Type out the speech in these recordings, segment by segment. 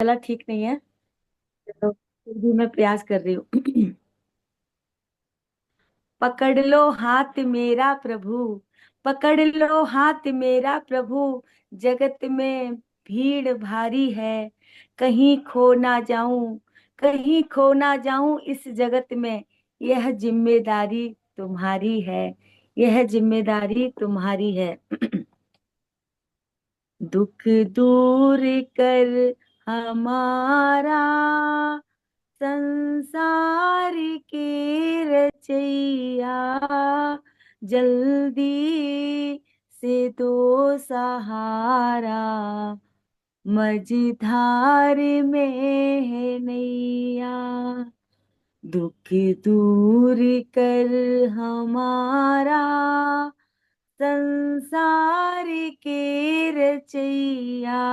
गला ठीक नहीं है, तो फिर भी मैं प्रयास कर रही हूँ। पकड़ लो हाथ मेरा प्रभु, पकड़ लो हाथ मेरा प्रभु, जगत में भीड़ भारी है, कहीं खो ना जाऊं, कहीं खो ना जाऊं इस जगत में, यह जिम्मेदारी तुम्हारी है, यह जिम्मेदारी तुम्हारी है। दुख दूर कर हमारा, संसार के रचैया, जल्दी से दो सहारा, मझधार में है नैया। दुख दूर कर हमारा, संसार के रचैया,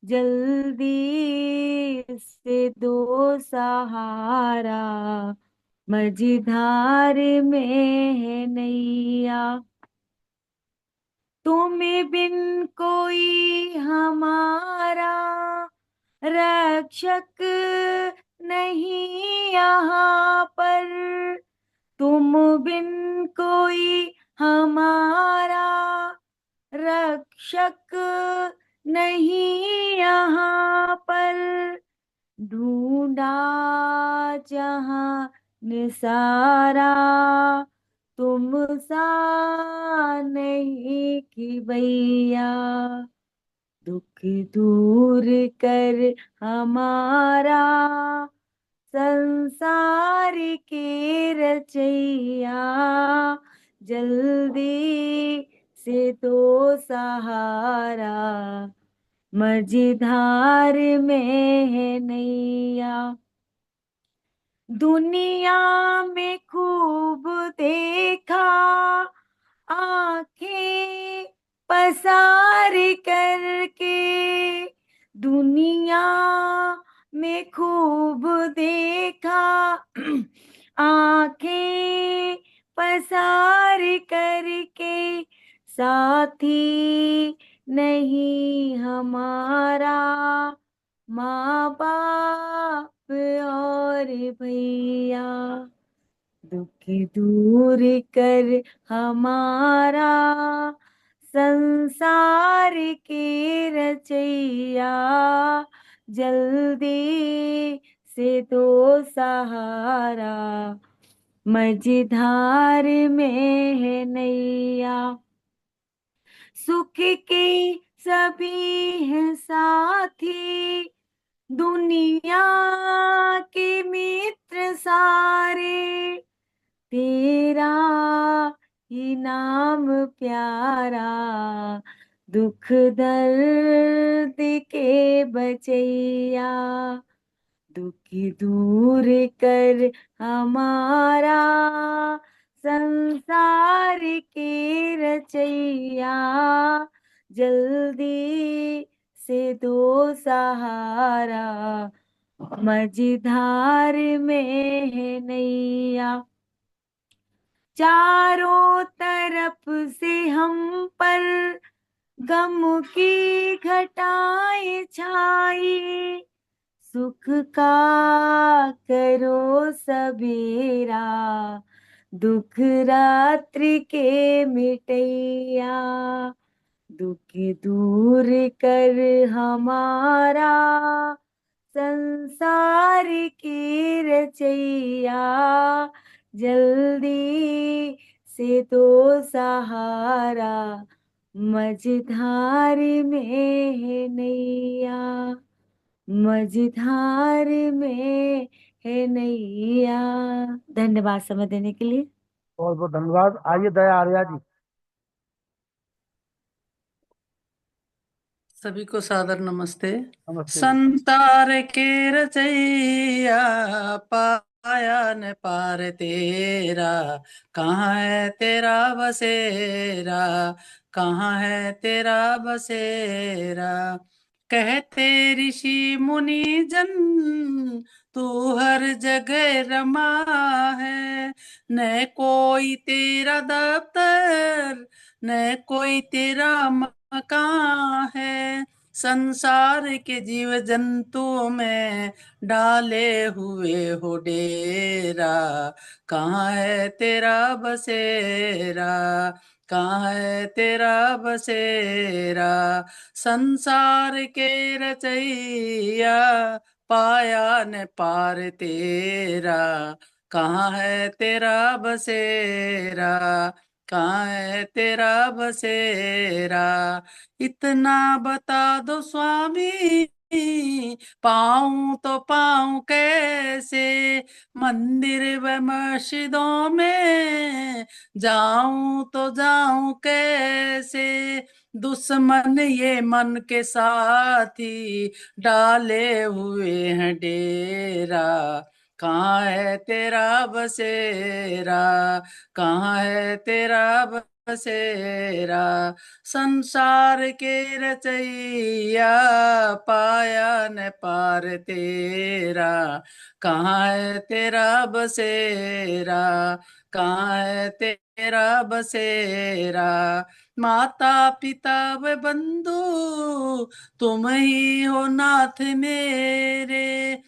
जल्दी से दो सहारा, मझधार में है नैया। तुम बिन कोई हमारा रक्षक नहीं यहाँ पर, तुम बिन कोई हमारा रक्षक नहीं यहाँ पर, ढूंढा जहां निसारा, तुम सा नहीं कि भैया। दुख दूर कर हमारा, संसार के रचैया, जल्दी से दो सहारा, मझधार में है नैया। दुनिया में खूब देखा, आंखें पसार करके, दुनिया में खूब देखा, आंखें पसार करके, साथी नहीं हमारा, माँ बाप और भैया। दुख दूर कर हमारा, संसार के रचैया, जल्दी से दो सहारा, मझधार में है नैया। सुख के सभी हैं साथी, दुनिया के मित्र सारे, तेरा ही नाम प्यारा, दुख दर्द के बचैया। दुख दूर कर हमारा, संसार के रचैया, जल्दी से दो सहारा, मझधार में है नैया। चारों तरफ से हम पर गम की घटाएं छाई, सुख का करो सबेरा, दुख रात्रि के मिटैया। दुख दूर कर हमारा, संसार की रचैया, जल्दी से दो सहारा, मझधार में है नैया, मझधार में है नैया। धन्यवाद समय देने के लिए। बहुत बहुत धन्यवाद। आइए दया आर्या जी। सभी को सादर नमस्ते। नमस्ते जी। संसार के रचैया, पाया न पार तेरा, कहाँ है तेरा बसेरा, कहाँ है तेरा बसेरा। कहते ऋषि मुनि जन, तू हर जगह रमा है, न कोई तेरा दफ्तर, न कोई तेरा मकान है, संसार के जीव जंतुओं में डाले हुए हो डेरा, कहाँ है तेरा बसेरा, कहाँ है तेरा बसेरा। संसार के रचैया पाया न पार तेरा, कहाँ है तेरा बसेरा, कहाँ है तेरा बसेरा। इतना बता दो स्वामी, पाऊं तो पाऊं कैसे, मंदिर व मस्जिदों में जाऊं तो जाऊं कैसे। दुश्मन ये मन के साथी डाले हुए हैं डेरा, कहाँ है तेरा बसेरा, कहाँ है तेरा बसेरा। संसार के रचैया पाया न पार तेरा, कहाँ है तेरा बसेरा, कहाँ है तेरा बसेरा। माता पिता व बंधु तुम ही हो नाथ मेरे,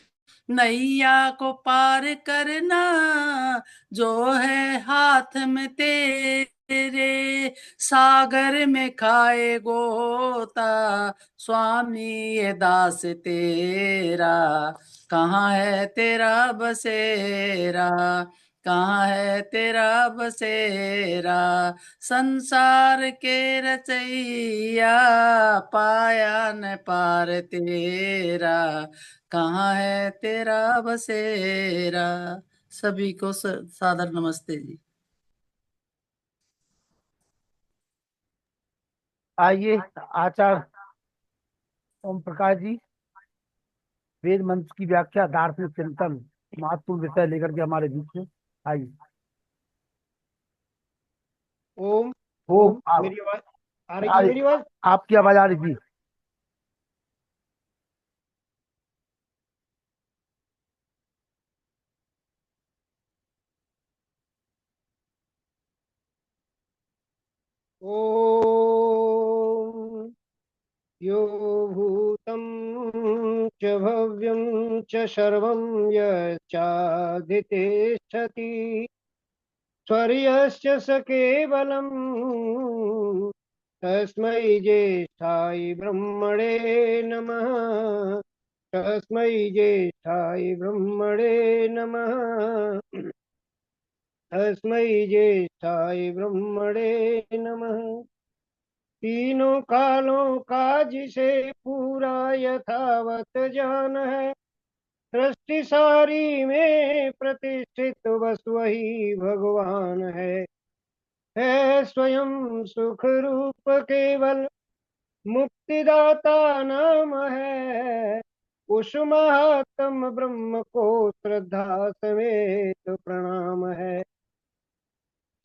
नैया को पार करना जो है हाथ में तेरे। सागर में खाए गोता स्वामी ये दास तेरा, कहाँ है तेरा बसेरा, कहाँ है तेरा बसेरा। संसार के रचैया पाया न पार तेरा, कहाँ है तेरा बसेरा। सभी को सादर नमस्ते जी। आइए आचार्य ओम प्रकाश जी वेद मंत्र की व्याख्या दार्शनिक चिंतन महत्वपूर्ण विषय लेकर के हमारे बीच में आइए। ओम ओम ओम। मेरी आवाज आ रही आ है? रही- मेरी आवाज आपकी आवाज आ रही थी। ओम। यो भूतं च भव्यं च सर्वं यच्चाधितिष्ठति स्वर्यस्य स केवलं तस्मै ज्येष्ठाय ब्रह्मणे नमः, तस्मै ज्येष्ठाय ब्रह्मणे नमः, तस्मै ज्येष्ठाय ब्रह्मणे नमः। तीनों कालों का जिसे पूरा यथावत ज्ञान है, सृष्टि सारी में प्रतिष्ठित बस वही भगवान है स्वयं सुख रूप केवल मुक्तिदाता नाम है। उस महात्म ब्रह्म को श्रद्धा समेत प्रणाम है।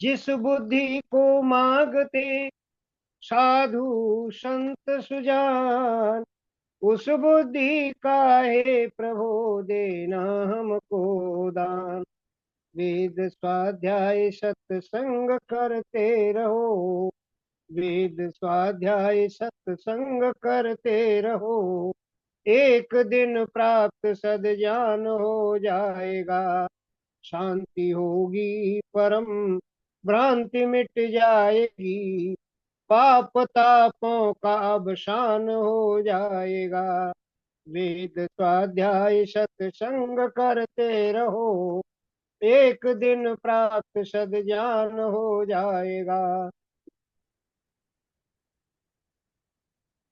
जिस बुद्धि को मांगते साधु संत सुजान, उस बुद्धि का हे प्रभो देना हमको दान। वेद स्वाध्याय सत्संग करते रहो, वेद स्वाध्याय सत्संग करते रहो, एक दिन प्राप्त सद्ज्ञान हो जाएगा। शांति होगी परम भ्रांति मिट जाएगी, पाप तापों का अवसान हो जाएगा। वेद स्वाध्याय सत्संग करते रहो, एक दिन प्राप्त सद्ज्ञान हो जाएगा।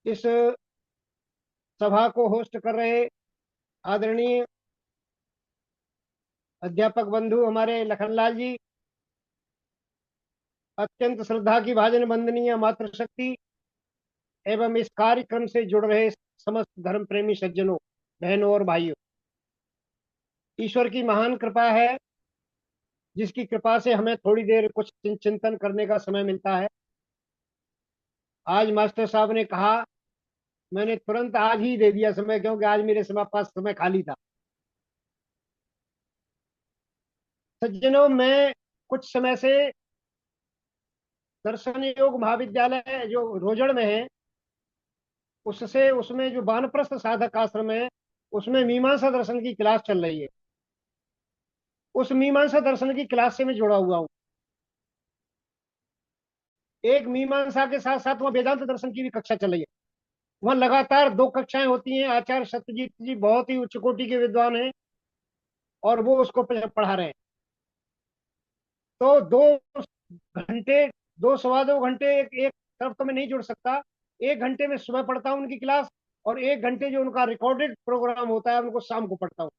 इस सभा को होस्ट कर रहे आदरणीय अध्यापक बंधु हमारे लखनलाल जी, अत्यंत श्रद्धा की भाजन वंदनीय मातृशक्ति एवं इस कार्यक्रम से जुड़ रहे समस्त धर्म प्रेमी सज्जनों, बहनों और भाइयों, ईश्वर की महान कृपा है जिसकी कृपा से हमें थोड़ी देर कुछ चिंतन करने का समय मिलता है। आज मास्टर साहब ने कहा, मैंने तुरंत आज ही दे दिया समय, क्योंकि आज मेरे पास समय खाली था। सज्जनों, मैं कुछ समय से दर्शन योग महाविद्यालय जो रोजड़ में है, उससे उसमें जो वानप्रस्थ साधक आश्रम है उसमें मीमांसा दर्शन की क्लास चल रही है। उस मीमांसा दर्शन की क्लास से मैं जुड़ा हुआ हूँ। एक मीमांसा के साथ साथ वहाँ वेदांत दर्शन की भी कक्षा चल रही है। वहाँ लगातार 2 कक्षाएं होती हैं। आचार्य सत्यजीत जी बहुत ही उच्च कोटि के विद्वान हैं और वो उसको पढ़ा रहे हैं। तो 2 घंटे, 2 सवा 2 घंटे एक तरफ तो मैं नहीं जुड़ सकता। 1 घंटे में सुबह पढ़ता हूँ उनकी क्लास, और 1 घंटे जो उनका रिकॉर्डेड प्रोग्राम होता है उनको शाम को पढ़ता हूँ।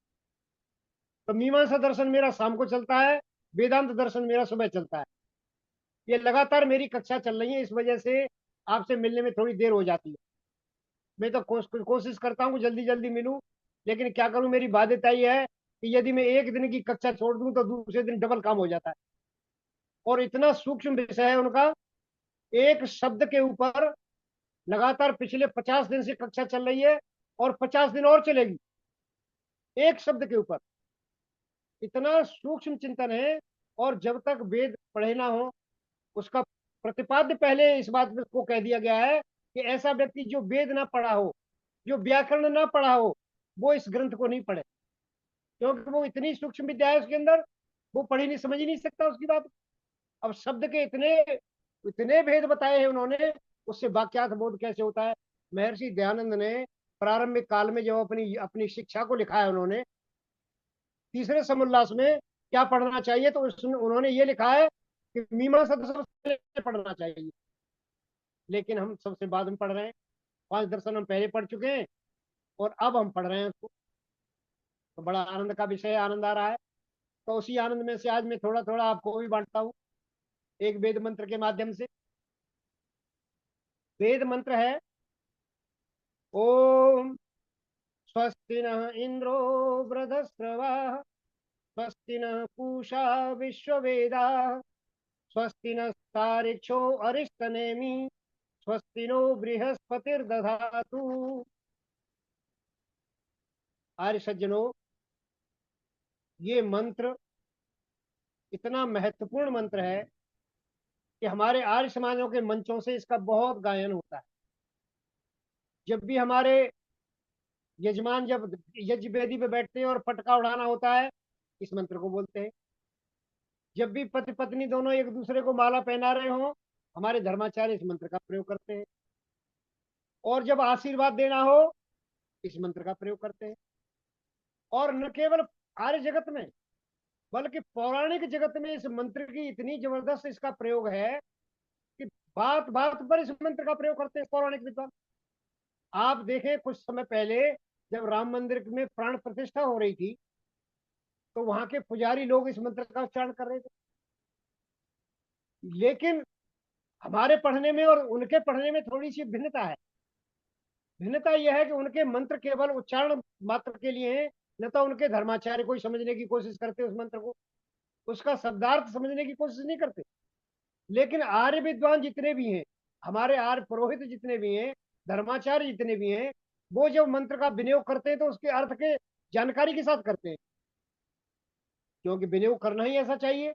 तो मीमांसा दर्शन मेरा शाम को चलता है, वेदांत दर्शन मेरा सुबह चलता है। ये लगातार मेरी कक्षा चल रही है, इस वजह से आपसे मिलने में थोड़ी देर हो जाती है। मैं तो कोशिश करता हूँ जल्दी जल्दी मिलूं, लेकिन क्या करूं, मेरी बाध्यता ये है कि यदि मैं एक दिन की कक्षा छोड़ दूं तो दूसरे दिन डबल काम हो जाता है। और इतना सूक्ष्म विषय है उनका, एक शब्द के ऊपर लगातार पिछले 50 दिन से कक्षा चल रही है और 50 दिन और चलेगी, एक शब्द के ऊपर। इतना सूक्ष्म चिंतन है। और जब तक वेद पढ़े ना हो, उसका प्रतिपाद्य पहले इस बात को कह दिया गया है कि ऐसा व्यक्ति जो वेद ना पढ़ा हो, जो व्याकरण ना पढ़ा हो, वो इस ग्रंथ को नहीं पढ़े, क्योंकि वो इतनी सूक्ष्म विद्या है उसके अंदर, वो पढ़ ही नहीं, समझ ही नहीं सकता उसकी बात। अब शब्द के इतने इतने भेद बताए हैं उन्होंने, उससे वाक्यार्थ बोध कैसे होता है। महर्षि दयानंद ने प्रारंभिक काल में जब अपनी अपनी शिक्षा को लिखा है उन्होंने, तीसरे समुल्लास में क्या पढ़ना चाहिए, तो उसमें उन्होंने ये लिखा है कि मीमांसा दर्शन सबसे पढ़ना चाहिए। लेकिन हम सबसे बाद में पढ़ रहे हैं, 5 दर्शन हम पहले पढ़ चुके हैं और अब हम पढ़ रहे हैं उसको। तो बड़ा आनंद का विषय, आनंद आ रहा है। तो उसी आनंद में से आज मैं थोड़ा थोड़ा आपको भी बांटता हूँ एक वेद मंत्र के माध्यम से। वेद मंत्र है ओम स्वस्ति न इंद्रो वृधस्रवाः स्वस्ति न पूषा विश्ववेदा स्वस्ति नस्तारिक्षो अरिष्टनेमि स्वस्ति नो बृहस्पतिर्दधातु। आर्य सज्जनों, ये मंत्र इतना महत्वपूर्ण मंत्र है कि हमारे आर्य समाजों के मंचों से इसका बहुत गायन होता है। जब भी हमारे यजमान जब यज्ञ वेदी पे बैठते हैं और पटका उड़ाना होता है, इस मंत्र को बोलते हैं। जब भी पति पत्नी दोनों एक दूसरे को माला पहना रहे हो, हमारे धर्माचार्य इस मंत्र का प्रयोग करते हैं। और जब आशीर्वाद देना हो, इस मंत्र का प्रयोग करते हैं। और न केवल आर्य जगत में, बल्कि पौराणिक जगत में इस मंत्र की इतनी जबरदस्त इसका प्रयोग है कि बात बात पर इस मंत्र का प्रयोग करते हैं पौराणिक विद्वान। आप देखें, कुछ समय पहले जब राम मंदिर में प्राण प्रतिष्ठा हो रही थी, तो वहां के पुजारी लोग इस मंत्र का उच्चारण कर रहे थे। लेकिन हमारे पढ़ने में और उनके पढ़ने में थोड़ी सी भिन्नता है। भिन्नता यह है कि उनके मंत्र केवल उच्चारण मात्र के लिए हैं, न तो उनके धर्माचार्य कोई समझने की कोशिश करते उस मंत्र को, उसका शब्दार्थ समझने की कोशिश नहीं करते। लेकिन आर्य विद्वान जितने भी हैं, हमारे आर्य पुरोहित जितने भी हैं, धर्माचार्य जितने भी हैं, वो जब मंत्र का विनियोग करते हैं तो उसके अर्थ के जानकारी के साथ करते हैं। क्योंकि विनियोग करना ही ऐसा चाहिए।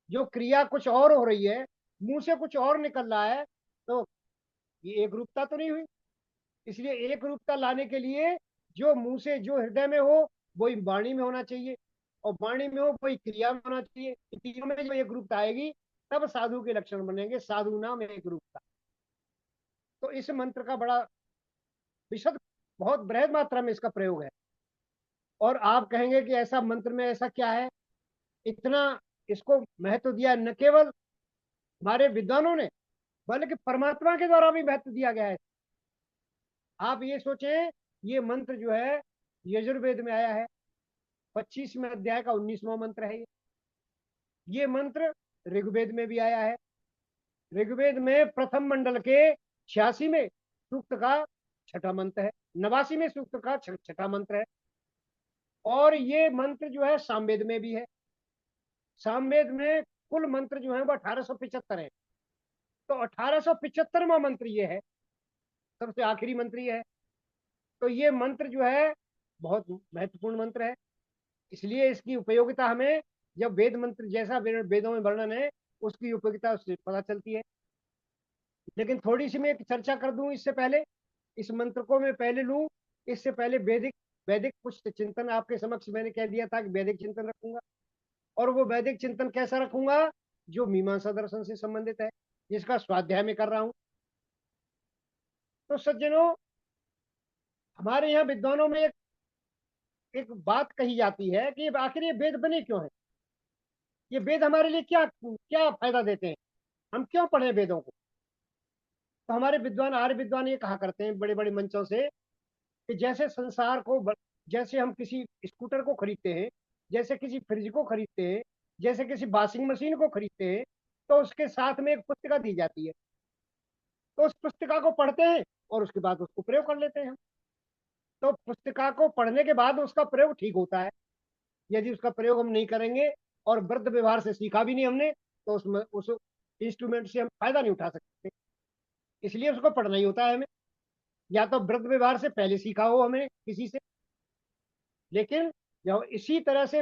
जो क्रिया कुछ और हो रही है, मुंह से कुछ और निकल रहा है, तो ये एक रूपता तो नहीं हुई। इसलिए एक रूपता लाने के लिए जो मुंह से, जो हृदय में हो, वही वाणी में होना चाहिए, और वाणी में हो वही क्रिया में होना चाहिए। तीनों में जो एक रूपता आएगी, तब साधु के लक्षण बनेंगे। साधु नाम एक रूपता। तो इस मंत्र का बड़ा विशद, बहुत बृहद मात्रा में इसका प्रयोग है। और आप कहेंगे कि ऐसा मंत्र में ऐसा क्या है, इतना इसको महत्व दिया न केवल हमारे विद्वानों ने, बल्कि परमात्मा के द्वारा भी महत्व दिया गया है। आप ये सोचें, ये मंत्र जो है यजुर्वेद में आया है, 25वें अध्याय का 19वां मंत्र है ये मंत्र ऋग्वेद में भी आया है। ऋग्वेद में प्रथम मंडल के 86वें सूक्त का छठा मंत्र है, 89वें सूक्त का छठा मंत्र है। और ये मंत्र जो है सामवेद में भी है। सामवेद में कुल मंत्र जो है वो 1875 है। तो 1875वां मंत्र ये है, सबसे आखिरी मंत्र ये है। तो ये मंत्र जो है बहुत महत्वपूर्ण मंत्र है। इसलिए इसकी उपयोगिता हमें, जब वेद मंत्र जैसा वेदों में वर्णन है, उसकी उपयोगिता उससे पता चलती है। लेकिन थोड़ी सी मैं एक चर्चा कर दूं इससे पहले इस मंत्र को मैं पहले लूं, इससे पहले वैदिक वैदिक कुछ चिंतन आपके समक्ष मैंने कह दिया था कि वैदिक चिंतन रखूंगा। और वो वैदिक चिंतन कैसा रखूंगा? जो मीमांसा दर्शन से संबंधित है, जिसका स्वाध्याय में कर रहा हूं। तो सज्जनों, हमारे यहाँ विद्वानों में एक बात कही जाती है कि आखिर ये वेद बने क्यों है, ये वेद हमारे लिए क्या क्या फायदा देते हैं, हम क्यों पढ़े वेदों को। तो हमारे विद्वान, आर्य विद्वान ये कहा करते हैं बड़े बड़े मंचों से कि जैसे संसार को जैसे हम किसी स्कूटर को खरीदते हैं, जैसे किसी फ्रिज को खरीदते हैं, जैसे किसी वॉशिंग मशीन को खरीदते हैं, तो उसके साथ में एक पुस्तिका दी जाती है। तो उस पुस्तिका को पढ़ते हैं और उसके बाद उसको प्रयोग कर लेते हैं हम। तो पुस्तिका को पढ़ने के बाद उसका प्रयोग ठीक होता है। यदि उसका प्रयोग हम नहीं करेंगे और वृद्ध व्यवहार से सीखा भी नहीं हमने, तो उसमें उस इंस्ट्रूमेंट से हम फायदा नहीं उठा सकते। इसलिए उसको पढ़ना ही होता है हमें, या तो वृद्ध व्यवहार से पहले सीखा हो हमें किसी से। लेकिन जब इसी तरह से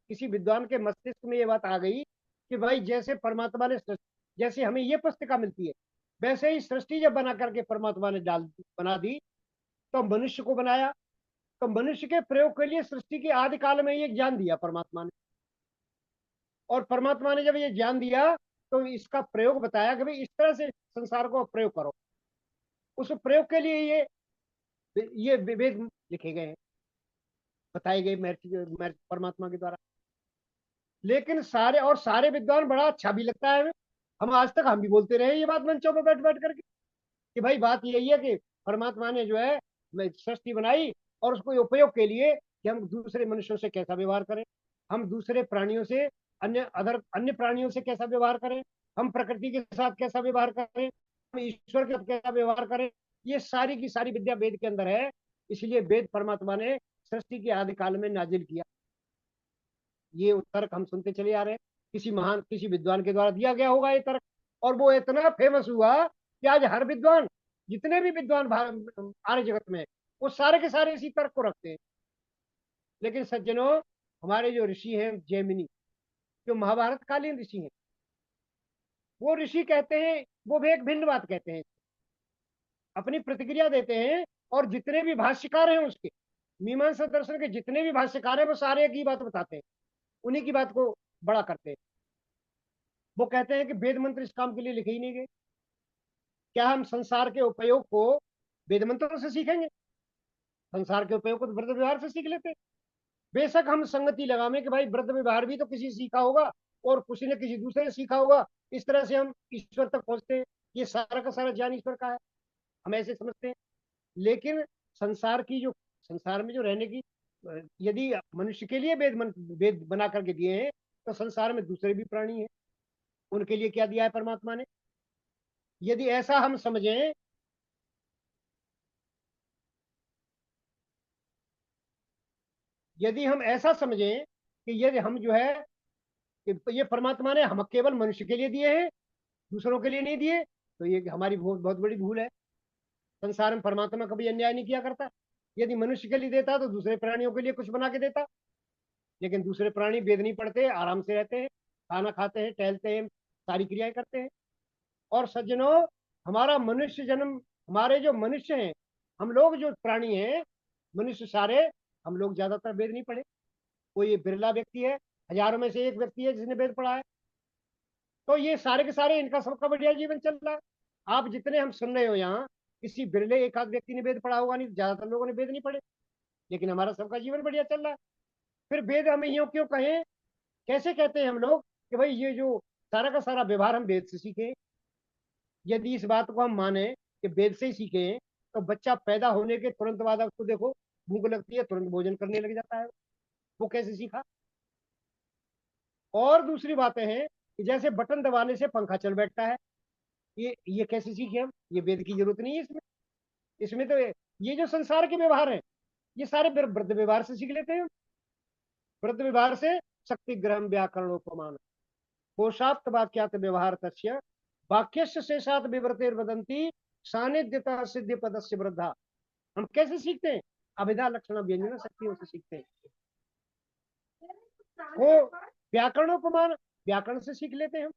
किसी विद्वान के मस्तिष्क में ये बात आ गई कि भाई जैसे परमात्मा ने जैसे हमें ये पुस्तिका मिलती है, वैसे ही सृष्टि जब बना करके परमात्मा ने बना दी, तो मनुष्य को बनाया। तो मनुष्य के प्रयोग के लिए सृष्टि के आदि काल में ये ज्ञान दिया परमात्मा ने। और परमात्मा ने जब ये ज्ञान दिया तो इसका प्रयोग बताया कि भाई इस तरह से संसार को प्रयोग करो। उस प्रयोग के लिए ये वेद लिखे गए हैं, बताए गए परमात्मा के द्वारा। लेकिन सारे विद्वान, बड़ा अच्छा भी लगता है हम भी बोलते रहे ये बात मंचों में बैठ बैठ करके कि भाई बात यही है कि परमात्मा ने जो है सृष्टि बनाई और उसको उपयोग के लिए कि हम दूसरे मनुष्यों से कैसा व्यवहार करें, हम दूसरे प्राणियों से, अन्य प्राणियों से कैसा व्यवहार करें, हम प्रकृति के साथ कैसा व्यवहार करें, हम ईश्वर के साथ कैसा व्यवहार करें। ये सारी की सारी विद्या वेद के अंदर है। इसलिए वेद परमात्मा ने सृष्टि के आदि काल में नाजिल किया। ये तर्क हम सुनते चले आ रहे हैं, किसी विद्वान के द्वारा दिया गया होगा ये तर्क, और वो इतना फेमस हुआ कि आज हर विद्वान, जितने भी विद्वान आर्य जगत में, वो सारे के सारे इसी तर्क को रखते हैं। लेकिन सज्जनों, हमारे जो ऋषि हैं जैमिनी, जो महाभारत कालीन ऋषि हैं, वो ऋषि कहते हैं, वो भी एक भिन्न बात कहते हैं, अपनी प्रतिक्रिया देते हैं। और जितने भी भाष्यकार हैं उसके, मीमांसा दर्शन के जितने भी भाष्यकार हैं, वो सारे एक ही बात बताते हैं, उन्हीं की बात को बड़ा करते हैं। वो कहते हैं कि वेद मंत्र इस काम के लिए लिखे ही नहीं गए। क्या हम संसार के उपयोग को वेद मंत्रों से सीखेंगे? संसार के उपयोग को तो वृद्ध व्यवहार से सीख लेते। बेशक हम संगति लगावे कि भाई वृद्ध व्यवहार भी तो किसी सीखा होगा और किसी ने किसी दूसरे ने सीखा होगा, इस तरह से हम ईश्वर तक पहुंचते हैं। ये सारा का सारा ज्ञान ईश्वर का है, हम ऐसे समझते हैं। लेकिन संसार में जो रहने की, यदि मनुष्य के लिए वेद बना करके दिए हैं, तो संसार में दूसरे भी प्राणी हैं, उनके लिए क्या दिया है परमात्मा ने? यदि ऐसा हम समझें, यदि हम ऐसा समझें कि यदि हम जो है कि ये परमात्मा ने हम केवल मनुष्य के लिए दिए हैं, दूसरों के लिए नहीं दिए, तो ये हमारी बहुत बहुत बड़ी भूल है। संसार में परमात्मा कभी अन्याय नहीं किया करता। यदि मनुष्य के लिए देता तो दूसरे प्राणियों के लिए कुछ बना के देता। लेकिन दूसरे प्राणी वेद नहीं पढ़ते, आराम से रहते हैं, खाना खाते हैं, टहलते हैं, सारी क्रियाएं करते हैं। और सज्जनों, हमारा मनुष्य जन्म, हमारे जो मनुष्य हैं, हम लोग जो प्राणी हैं, मनुष्य सारे, हम लोग ज्यादातर वेद नहीं पढ़े। कोई बिरला व्यक्ति है, हजारों में से एक व्यक्ति है जिसने वेद पढ़ा है। तो ये सारे के सारे, इनका सबका बढ़िया जीवन चल रहा है। आप जितने हम सुन रहे हो यहाँ, किसी बिरले एक आध व्यक्ति ने वेद पढ़ा होगा, नहीं, ज्यादातर लोगों ने वेद नहीं पढ़े। लेकिन हमारा सबका जीवन बढ़िया चल रहा है। फिर वेद हमें यूं क्यों कहें, कैसे कहते हैं हम लोग कि भाई ये जो सारा का सारा व्यवहार हम वेद से सीखे? यदि इस बात को हम माने कि वेद से ही सीखे, तो बच्चा पैदा होने के तुरंत बाद उसको देखो, भूख लगती है, तुरंत भोजन करने लग जाता है। वो कैसे सीखा? और दूसरी बातें हैं कि जैसे बटन दबाने से पंखा चल बैठता है, ये कैसे सीखे हम? ये वेद की जरूरत नहीं है इसमें। इसमें तो ये जो संसार के व्यवहार हैं, ये सारे वृद्ध व्यवहार से सीख लेते हैं हम। वृद्ध व्यवहार से शक्ति ग्रहण व्याकरण उपमान कोशाप्त वाक्यात व्यवहार तस्य वाक्यस्य शेषात विवृतेर वदंती सानिध्यता सिद्ध पदस्य वृद्धा। हम कैसे सीखते हैं? अभिधा लक्षण व्यंजन शक्तियों से सीखते हैं। वो व्याकरण उपमान व्याकरण से सीख लेते हैं हम,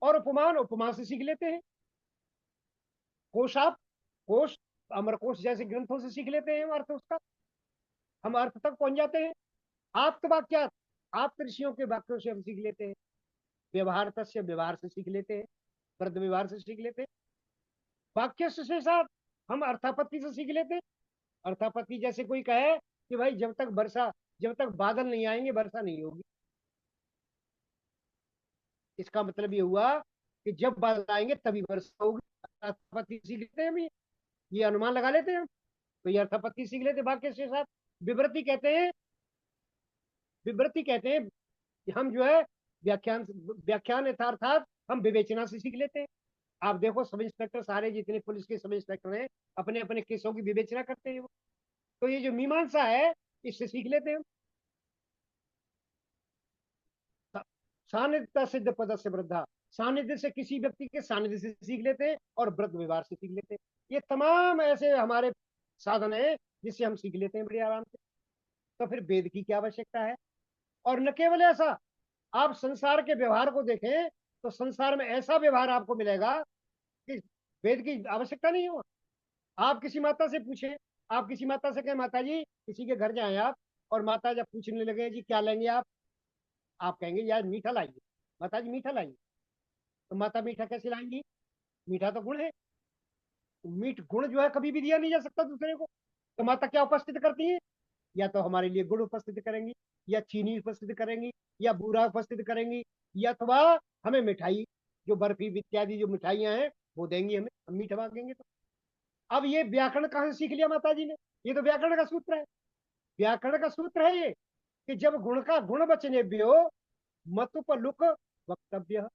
और उपमान उपमा से सीख लेते हैं। कोशाप कोश, अमरकोश जैसे ग्रंथों से सीख लेते हैं हम अर्थ उसका, हम अर्थ तक पहुंच जाते हैं। आप वाक्यात, आप ऋषियों के वाक्यों से हम सीख लेते हैं। व्यवहार तस्य, व्यवहार से सीख लेते हैं, वृद्ध व्यवहार से सीख लेते हैं। वाक्य से साथ हम अर्थापत्ति से सीख लेते हैं। अर्थापत्ति जैसे कोई कहे कि भाई जब तक बादल नहीं आएंगे वर्षा नहीं होगी, इसका मतलब ये हुआ कि जब बादल आएंगे तभी वर्षा होगी। अर्थापत्ति सीख लेते हैं हम, ये अनुमान लगा लेते हैं हम, तो ये अर्थापत्ति सीख लेते हैं वाक्य से साथ। विवृत्ति कहते हैं, विवृत्ति कहते हैं हम जो है व्याख्यान, व्याख्यान यथार्थात हम विवेचना से सीख लेते हैं। आप देखो सब इंस्पेक्टर सारे जितने पुलिस के सब इंस्पेक्टर हैं अपने अपने केसों की विवेचना करते हैं वो, तो ये जो मीमांसा है इससे सीख लेते हैं हम। सानिध्य सिद्ध पद से वृद्धा, सानिध्य से किसी व्यक्ति के सानिध्य से सीख लेते हैं, और वृद्ध व्यवहार से सीख लेते हैं। ये तमाम ऐसे हमारे साधन है जिससे हम सीख लेते हैं बड़े आराम से। तो फिर वेद की क्या आवश्यकता है? और न केवल ऐसा, आप संसार के व्यवहार को देखें तो संसार में ऐसा व्यवहार आपको मिलेगा कि वेद की आवश्यकता नहीं हो। आप किसी माता से पूछें, आप किसी माता से कहें माता जी, किसी के घर जाए आप, और माता जब पूछने लगे जी क्या लेंगे आप कहेंगे यार मीठा लाइए, माता जी मीठा लाइए, तो माता मीठा कैसे लाएंगी? मीठा तो गुण है, मीठ गुण जो है कभी भी दिया नहीं जा सकता दूसरे को। तो माता क्या उपस्थित करती है? या तो हमारे लिए गुड़ उपस्थित करेंगी, या चीनी उपस्थित करेंगी, या बूरा उपस्थित करेंगी, या अथवा हमें मिठाई, जो बर्फी इत्यादि जो मिठाइयां हैं वो देंगी हमें, हम मीठा मांगेंगे तो। अब ये व्याकरण कहाँ से सीख लिया माता जी ने? ये तो व्याकरण का सूत्र है, व्याकरण का सूत्र है ये, कि जब गुण का गुण वचनेभ्यो मतुपलुक वक्तव्य,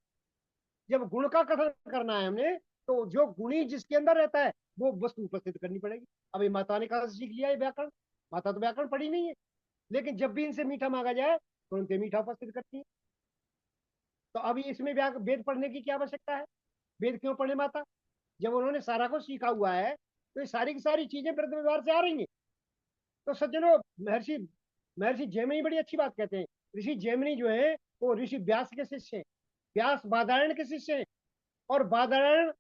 जब गुण का कथन करना है हमने तो जो गुणी जिसके अंदर रहता है वो वस्तु उपस्थित करनी पड़ेगी। अब ये माता ने कहा सीख लिया है व्याकरण, माता तो व्याकरण पढ़ी नहीं है, लेकिन जब भी इनसे मीठा मांगा जाए तो उनके मीठा उपस्थित करती है। तो अभी इसमें वेद पढ़ने की क्या आवश्यकता है? वेद क्यों पढ़े माता? जब उन्होंने सारा कुछ सीखा हुआ है तो ये सारी की सारी चीजें वृद्ध व्यवहार से आ रही हैं। तो सज्जनों, महर्षि महर्षि जैमिनी बड़ी अच्छी बात कहते हैं। ऋषि जैमिनी जो है वो ऋषि व्यास के शिष्य हैं, व्यास बादरायण के शिष्य हैं, और बादरायण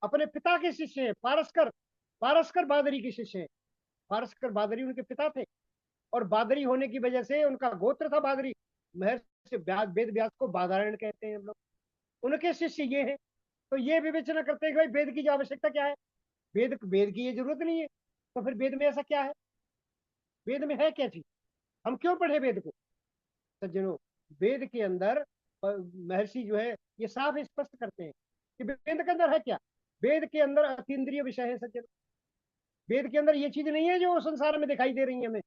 अपने पिता के शिष्य हैं, पारस्कर, पारस्कर बादरी के शिष्य हैं। पारस्कर बादरी उनके पिता थे, और बादरी होने की वजह से उनका गोत्र था बादरी। महर्षि वेद व्यास को बादरायण कहते हैं हम लोग, उनके शिष्य ये हैं। तो ये विवेचना करते हैं कि भाई वेद की आवश्यकता क्या है? वेद की ये जरूरत नहीं है, तो फिर वेद में ऐसा क्या है? वेद में है क्या चीज? हम क्यों पढ़े वेद को? सज्जनों, वेद के अंदर महर्षि जो है ये साफ स्पष्ट करते हैं कि वेद के अंदर है क्या। वेद के अंदर अतीन्द्रिय विषय है सज्जनों। वेद के अंदर ये चीज नहीं है जो संसार में दिखाई दे रही है हमें।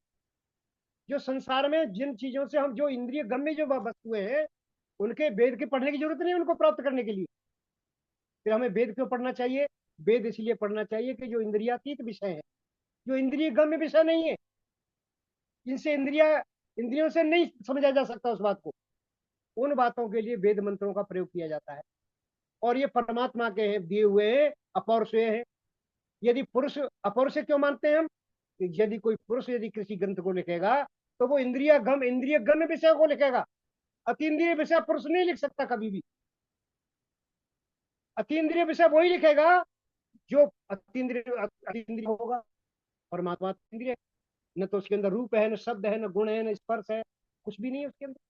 जो संसार में जिन चीजों से हम, जो इंद्रिय गम्य जो वस्तुएं हैं, उनके वेद के पढ़ने की जरूरत नहीं है उनको प्राप्त करने के लिए। फिर हमें वेद क्यों पढ़ना चाहिए? वेद इसलिए पढ़ना चाहिए कि जो इंद्रियातीत विषय है, जो इंद्रिय गम्य विषय नहीं है, जिनसे इंद्रियों से नहीं समझा जा सकता उस बात को, उन बातों के लिए वेद मंत्रों का प्रयोग किया जाता है। और ये परमात्मा के हैं दिए हुए हैं, अपौरुषेय है। यदि पुरुष, अपौरुषेय क्यों मानते हैं हम? यदि कोई पुरुष यदि किसी ग्रंथ को लिखेगा तो वो इंद्रिय गम्य विषय को लिखेगा। अतीन्द्रिय विषय पुरुष नहीं लिख सकता कभी भी। अतीन्द्रिय विषय वही लिखेगा जो अतीन्द्रिय होगा। परमात्मा अतीन्द्रिय, न तो उसके अंदर रूप है, न शब्द है, न गुण है, न स्पर्श है, कुछ भी नहीं है उसके अंदर।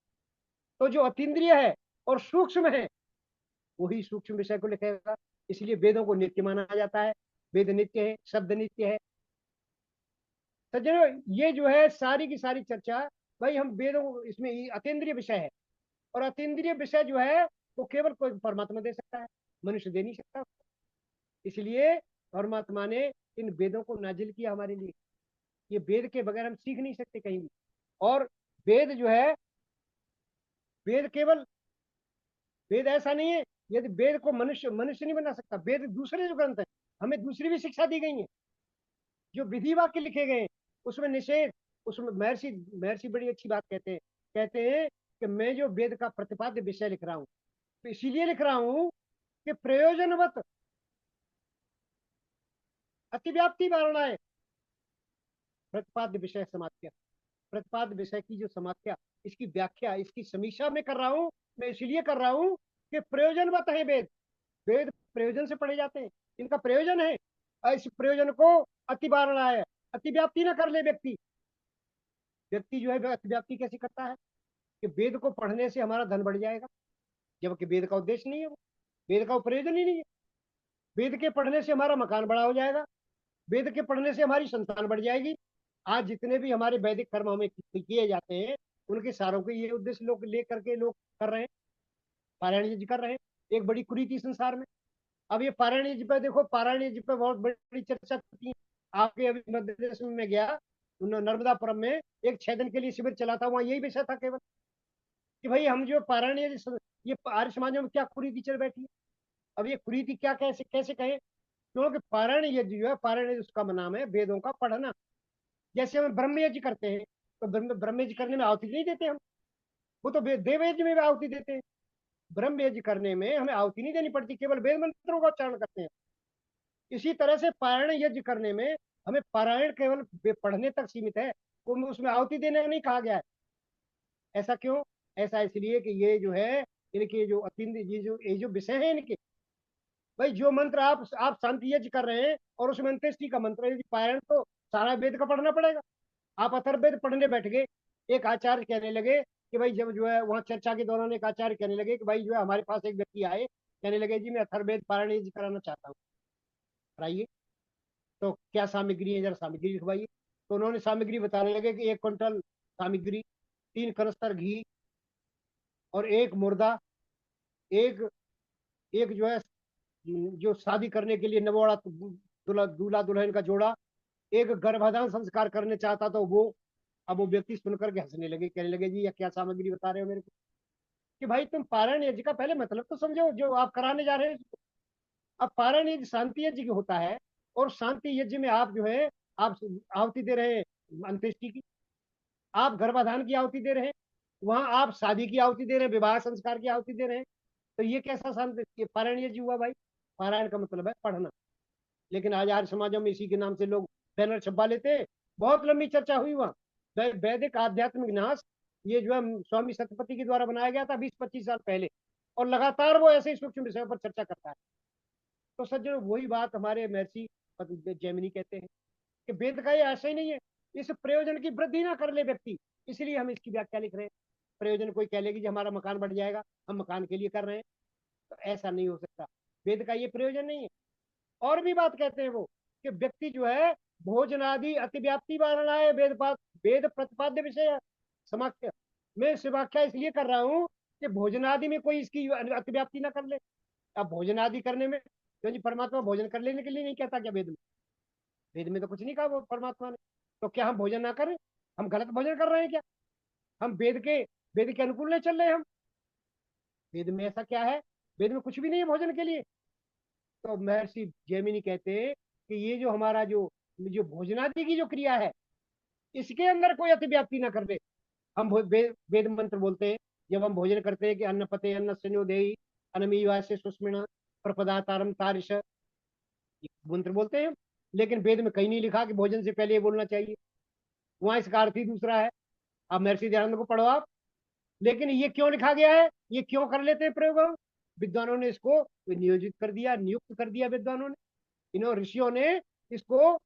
तो जो अतीन्द्रिय है और सूक्ष्म है वही सूक्ष्म विषय को लिखेगा। इसलिए वेदों को नित्य माना जाता है। वेद नित्य है, शब्द नित्य है। सज्जनों, ये जो है सारी की सारी चर्चा, भाई हम वेदों, इसमें अतीन्द्रिय विषय है, और अतीन्द्रिय विषय जो है वो केवल कोई परमात्मा दे सकता है, मनुष्य दे नहीं सकता। इसलिए परमात्मा ने इन वेदों को नाजिल किया हमारे लिए। ये वेद के बगैर हम सीख नहीं सकते कहीं भी। और वेद जो है, वेद केवल, वेद ऐसा नहीं है, यदि वेद को मनुष्य मनुष्य नहीं बना सकता। वेद दूसरे जो ग्रंथ है, हमें दूसरी भी शिक्षा दी गई है। जो विधि वाक्य लिखे गए हैं उसमें निषेध, उसमें महर्षि महर्षि बड़ी अच्छी बात कहते हैं कि मैं जो वेद का प्रतिपाद्य विषय लिख रहा हूँ तो इसीलिए लिख रहा हूँ कि प्रयोजनवत अतिव्याप्ति वारणाएं प्रतिपाद्य विषय समाख्या, प्रतिपाद्य विषय की जो समाख्या, इसकी व्याख्या, इसकी समीक्षा में कर रहा हूँ। मैं इसलिए कर रहा हूँ कि प्रयोजनवत है वेद। वेद प्रयोजन से पढ़े जाते हैं, इनका प्रयोजन है। इस प्रयोजन को अति बारना है, अति व्याप्ति ना कर ले व्यक्ति। व्यक्ति जो है अति व्याप्ति कैसे करता है कि वेद को पढ़ने से हमारा धन बढ़ जाएगा, जबकि वेद का उद्देश्य नहीं है, वो वेद का प्रयोजन ही नहीं है। वेद के पढ़ने से हमारा मकान बड़ा हो जाएगा, वेद के पढ़ने से हमारी संतान बढ़ जाएगी। आज जितने भी हमारे वैदिक कर्म हमें किए जाते हैं, उनके सारों के ये उद्देश्य लोग ले करके लोग कर रहे हैं, पारायण यज्ञ कर रहे हैं। एक बड़ी कुरीति संसार में। अब ये पारायण यज्ञ पे देखो, पारायण यज्ञ पे बहुत बड़ी चर्चा होती है। आपके अभी मध्य प्रदेश में मैं गया, नर्मदापुरम में एक 6 दिन के लिए शिविर चला था, वहाँ यही विषय था केवल कि भाई हम जो पारायण यज्ञ, ये आर्य समाजों में क्या कुरीति चल बैठी है। अब ये कुरीति क्या कैसे कैसे कहें, क्योंकि पारायण यज्ञ जो है, पारायण यज्ञ उसका नाम है वेदों का पढ़ना। जैसे हम ब्रह्म यज्ञ करते हैं तो ब्रह्म यज्ञ करने में आहुति नहीं देते हम, वो तो देव यज्ञ में भी आहुति देते हैं। ब्रह्म यज्ञ करने में हमें आहुति नहीं देनी पड़ती, केवल वेद मंत्रों का उच्चारण करते हैं। इसी तरह से पारायण यज्ञ करने में हमें पारायण केवल पढ़ने तक सीमित है, उसमें आहुति देने नहीं कहा गया है। ऐसा क्यों? ऐसा इसलिए कि ये जो है इनके जो अतिंद ये जो विषय है इनके, भाई जो मंत्र आप शांति यज्ञ कर रहे हैं और उसमें अंत्येष्टि का मंत्र है, पारायण तो सारा वेद का पढ़ना पड़ेगा। आप अथर्ववेद पढ़ने बैठ गए, एक आचार्य कहने लगे कि भाई जब जो है वहाँ चर्चा के दौरान एक आचार्य कहने लगे कि भाई जो है हमारे पास एक व्यक्ति आए, कहने लगे जी मैं अथर्ववेद पारायण यज्ञ कराना चाहता हूँ, कराइए। तो क्या सामग्री है, जरा सामग्री लिखवाइए। तो उन्होंने सामग्री बताने लगे कि 1 क्विंटल सामग्री, 3 कनस्तर घी और 1 मुर्दा, एक एक जो है जो शादी करने के लिए नवोड़ा दूल्हा दुल्हन का जोड़ा, एक गर्भाधान संस्कार करने चाहता तो वो। अब वो व्यक्ति सुनकर के हंसने लगे, कहने लगे जी यह क्या सामग्री बता रहे हो मेरे को, कि भाई तुम पारायण यज्ञ का पहले मतलब तो समझो जो आप कराने जा रहे हैं। अब पारायण यज्ञ शांति यज्ञ होता है, और शांति यज्ञ में आप जो है आप आहुति दे रहे हैं अंत्येष्टि की, आप गर्भाधान की आहुति दे रहे हैं, वहां आप शादी की आहुति दे रहे हैं, विवाह संस्कार की आहुति दे रहे हैं। तो ये कैसा शांति पारायण यज्ञ हुआ भाई? पारायण का मतलब है पढ़ना। लेकिन आज आर्य समाजों में इसी के नाम से लोग बैनर छपवा लेते हैं। बहुत लंबी चर्चा हुई वहां वैदिक आध्यात्मिक न्यास, ये जो है स्वामी सत्यपति के द्वारा बनाया गया था 20-25 साल पहले, और लगातार वो ऐसे सूक्ष्म विषयों पर चर्चा करता है। तो सज्जनों वही बात हमारे महर्षि जैमिनी कहते हैं कि वेद का ये आशय नहीं है, इस प्रयोजन की वृद्धि ना कर ले व्यक्ति, इसलिए हम इसकी व्याख्या लिख रहे हैं। प्रयोजन कोई कह लेगी कि हमारा मकान बढ़ जाएगा, हम मकान के लिए कर रहे हैं, तो ऐसा नहीं हो सकता। वेद का ये प्रयोजन नहीं है। और भी बात कहते हैं वो कि व्यक्ति जो है भोजनादि अतिव्याप्ति वाला है, वेद प्रतिपाद्य विषय समाख्या। मैं इस व्याख्या इसलिए कर रहा हूँ कि भोजनादि में कोई इसकी अतिव्याप्ति ना कर ले। अब भोजनादि करने में क्यों जी, परमात्मा भोजन कर लेने के लिए नहीं कहता क्या वेद में? वेद में तो कुछ नहीं कहा वो परमात्मा ने। तो क्या हम भोजन ना करें? हम गलत भोजन कर रहे हैं क्या? हम वेद के अनुकूल नहीं चल रहे हम? वेद में ऐसा क्या है? वेद में कुछ भी नहीं है भोजन के लिए। तो महर्षि जैमिनी कहते हैं कि ये जो हमारा जो जो भोजनादि की जो क्रिया है, इसके अंदर कोई अतिव्याप्ति ना कर दे। हम वेद मंत्र बोलते हैं जब हम भोजन करते हैं कि अन्न पते अन्न संयोदेयी अनमीवास्य सुस्मिण प्रपदातारम तारिश, मंत्र बोलते हैं। लेकिन वेद में कहीं नहीं लिखा कि भोजन से पहले ये बोलना चाहिए, वहां इसका अर्थ ही दूसरा है। अब महर्षि दयानंद को पढ़ो आप। लेकिन ये क्यों लिखा गया है, ये क्यों कर लेते हैं प्रयोग? विद्वानों ने इसको नियोजित कर दिया, नियुक्त कर दिया विद्वानों ने, इन्होंने ऋषियों ने इसको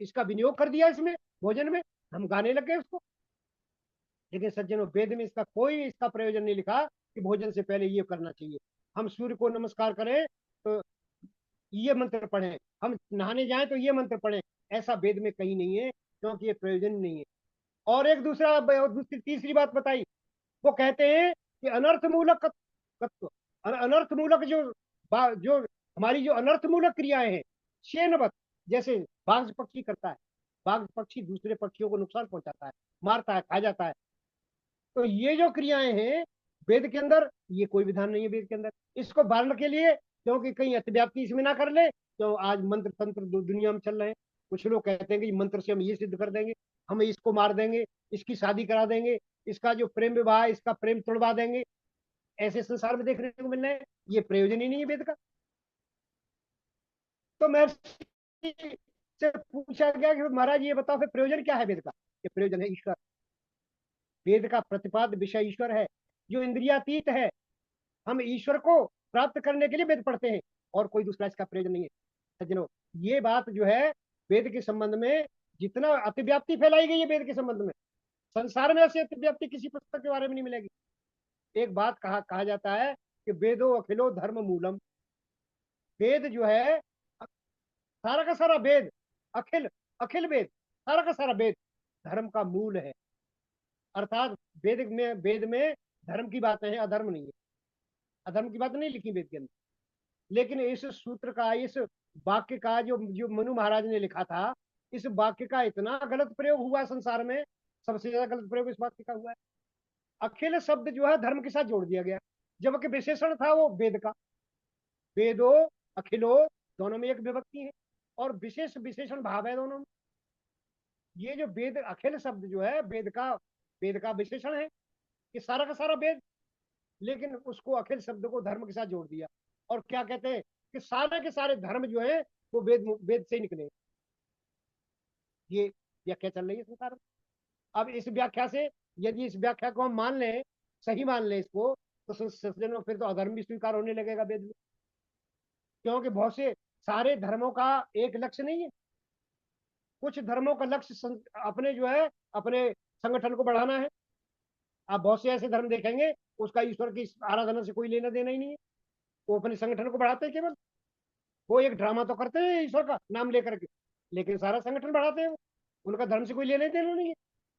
इसका विनियोग कर दिया इसमें भोजन में, हम गाने लगे उसको। लेकिन सज्जनों वेद में इसका कोई इसका प्रयोजन नहीं लिखा कि भोजन से पहले ये करना चाहिए। हम सूर्य को नमस्कार करें तो ये मंत्र पढ़ें, हम नहाने जाएं तो ये मंत्र पढ़ें, ऐसा वेद में कहीं नहीं है, क्योंकि ये प्रयोजन नहीं है। और एक दूसरी तीसरी बात बताई, वो कहते हैं कि अनर्थ मूलक अनर्थ मूलक जो हमारी जो अनर्थ मूलक क्रियाएं हैं, शेनवत, जैसे बाघ पक्षी करता है, बाघ पक्षी दूसरे पक्षियों को नुकसान पहुंचाता है, मारता है, खा जाता है। तो ये जो क्रियाएं हैं वेद के अंदर, ये कोई विधान नहीं है वेद के अंदर इसको बारण के लिए, क्योंकि कहीं अतिव्याप्ति इसमें ना कर ले। तो आज मंत्र तंत्र दुनिया में चल रहे हैं। कुछ लोग कहते हैं कि मंत्र से हम ये सिद्ध कर देंगे, हम इसको मार देंगे, इसकी शादी करा देंगे, इसका जो प्रेम विवाह इसका प्रेम तोड़वा देंगे। ऐसे संसार में देखने को मिल रहे हैं। ये प्रयोजन ही नहीं है वेद का। तो महर्षि से पूछा गया कि महाराज ये बताओ फिर प्रयोजन क्या है वेद का? ये प्रयोजन है ईश्वर। वेद का प्रतिपाद्य विषय ईश्वर है जो इंद्रियातीत है। हम ईश्वर को प्राप्त करने के लिए वेद पढ़ते हैं, और कोई दूसरा इसका प्रयोजन नहीं है। सज्जनों ये बात जो है वेद के संबंध में जितना अतिव्याप्ति फैलाई गई है वेद के संबंध में, संसार में ऐसी अतिव्याप्ति किसी पुस्तक के बारे में नहीं मिलेगी। एक बात कहा जाता है कि वेदो अखिलो धर्म मूलम। वेद जो है, सारा का सारा वेद, अखिल अखिल वेद, सारा का सारा वेद धर्म का मूल है। अर्थात वेद में धर्म की बातें हैं, अधर्म नहीं है। अधर्म की बात नहीं लिखी वेद के अंदर। लेकिन इस सूत्र का, इस वाक्य का जो जो मनु महाराज ने लिखा था, इस वाक्य का इतना गलत प्रयोग हुआ संसार में, सबसे ज्यादा गलत प्रयोग इस वाक्य का हुआ है। अखिल शब्द जो है धर्म के साथ जोड़ दिया गया, जबकि विशेषण था वो वेद का। वेदो अखिलो दोनों में एक विभक्ति है और विशेष विशेषण भाव है दोनों में। ये जो वेद अखिल शब्द जो है वेद का विशेषण है कि सारा का सारा वेद, लेकिन उसको अखिल शब्द को धर्म के साथ जोड़ दिया। और क्या कहते हैं कि सारे के सारे धर्म जो है वो वेद से ही निकले। ये व्याख्या चल रही है संसार में। अब इस व्याख्या से, यदि इस व्याख्या को हम मान लें, सही मान लें इसको, तो सज्जनों फिर तो अधर्म भी स्वीकार होने लगेगा वेद में। क्योंकि बहुत से सारे धर्मों का एक लक्ष्य नहीं है। कुछ धर्मों का लक्ष्य अपने जो है अपने संगठन को बढ़ाना है। आप बहुत से ऐसे धर्म देखेंगे उसका ईश्वर की आराधना से कोई लेना देना ही नहीं है, वो अपने संगठन को बढ़ाते हैं केवल। वो एक ड्रामा तो करते हैं ईश्वर का नाम लेकर के, लेकिन सारा संगठन बढ़ाते हैं वो, उनका धर्म से कोई लेना देना नहीं है।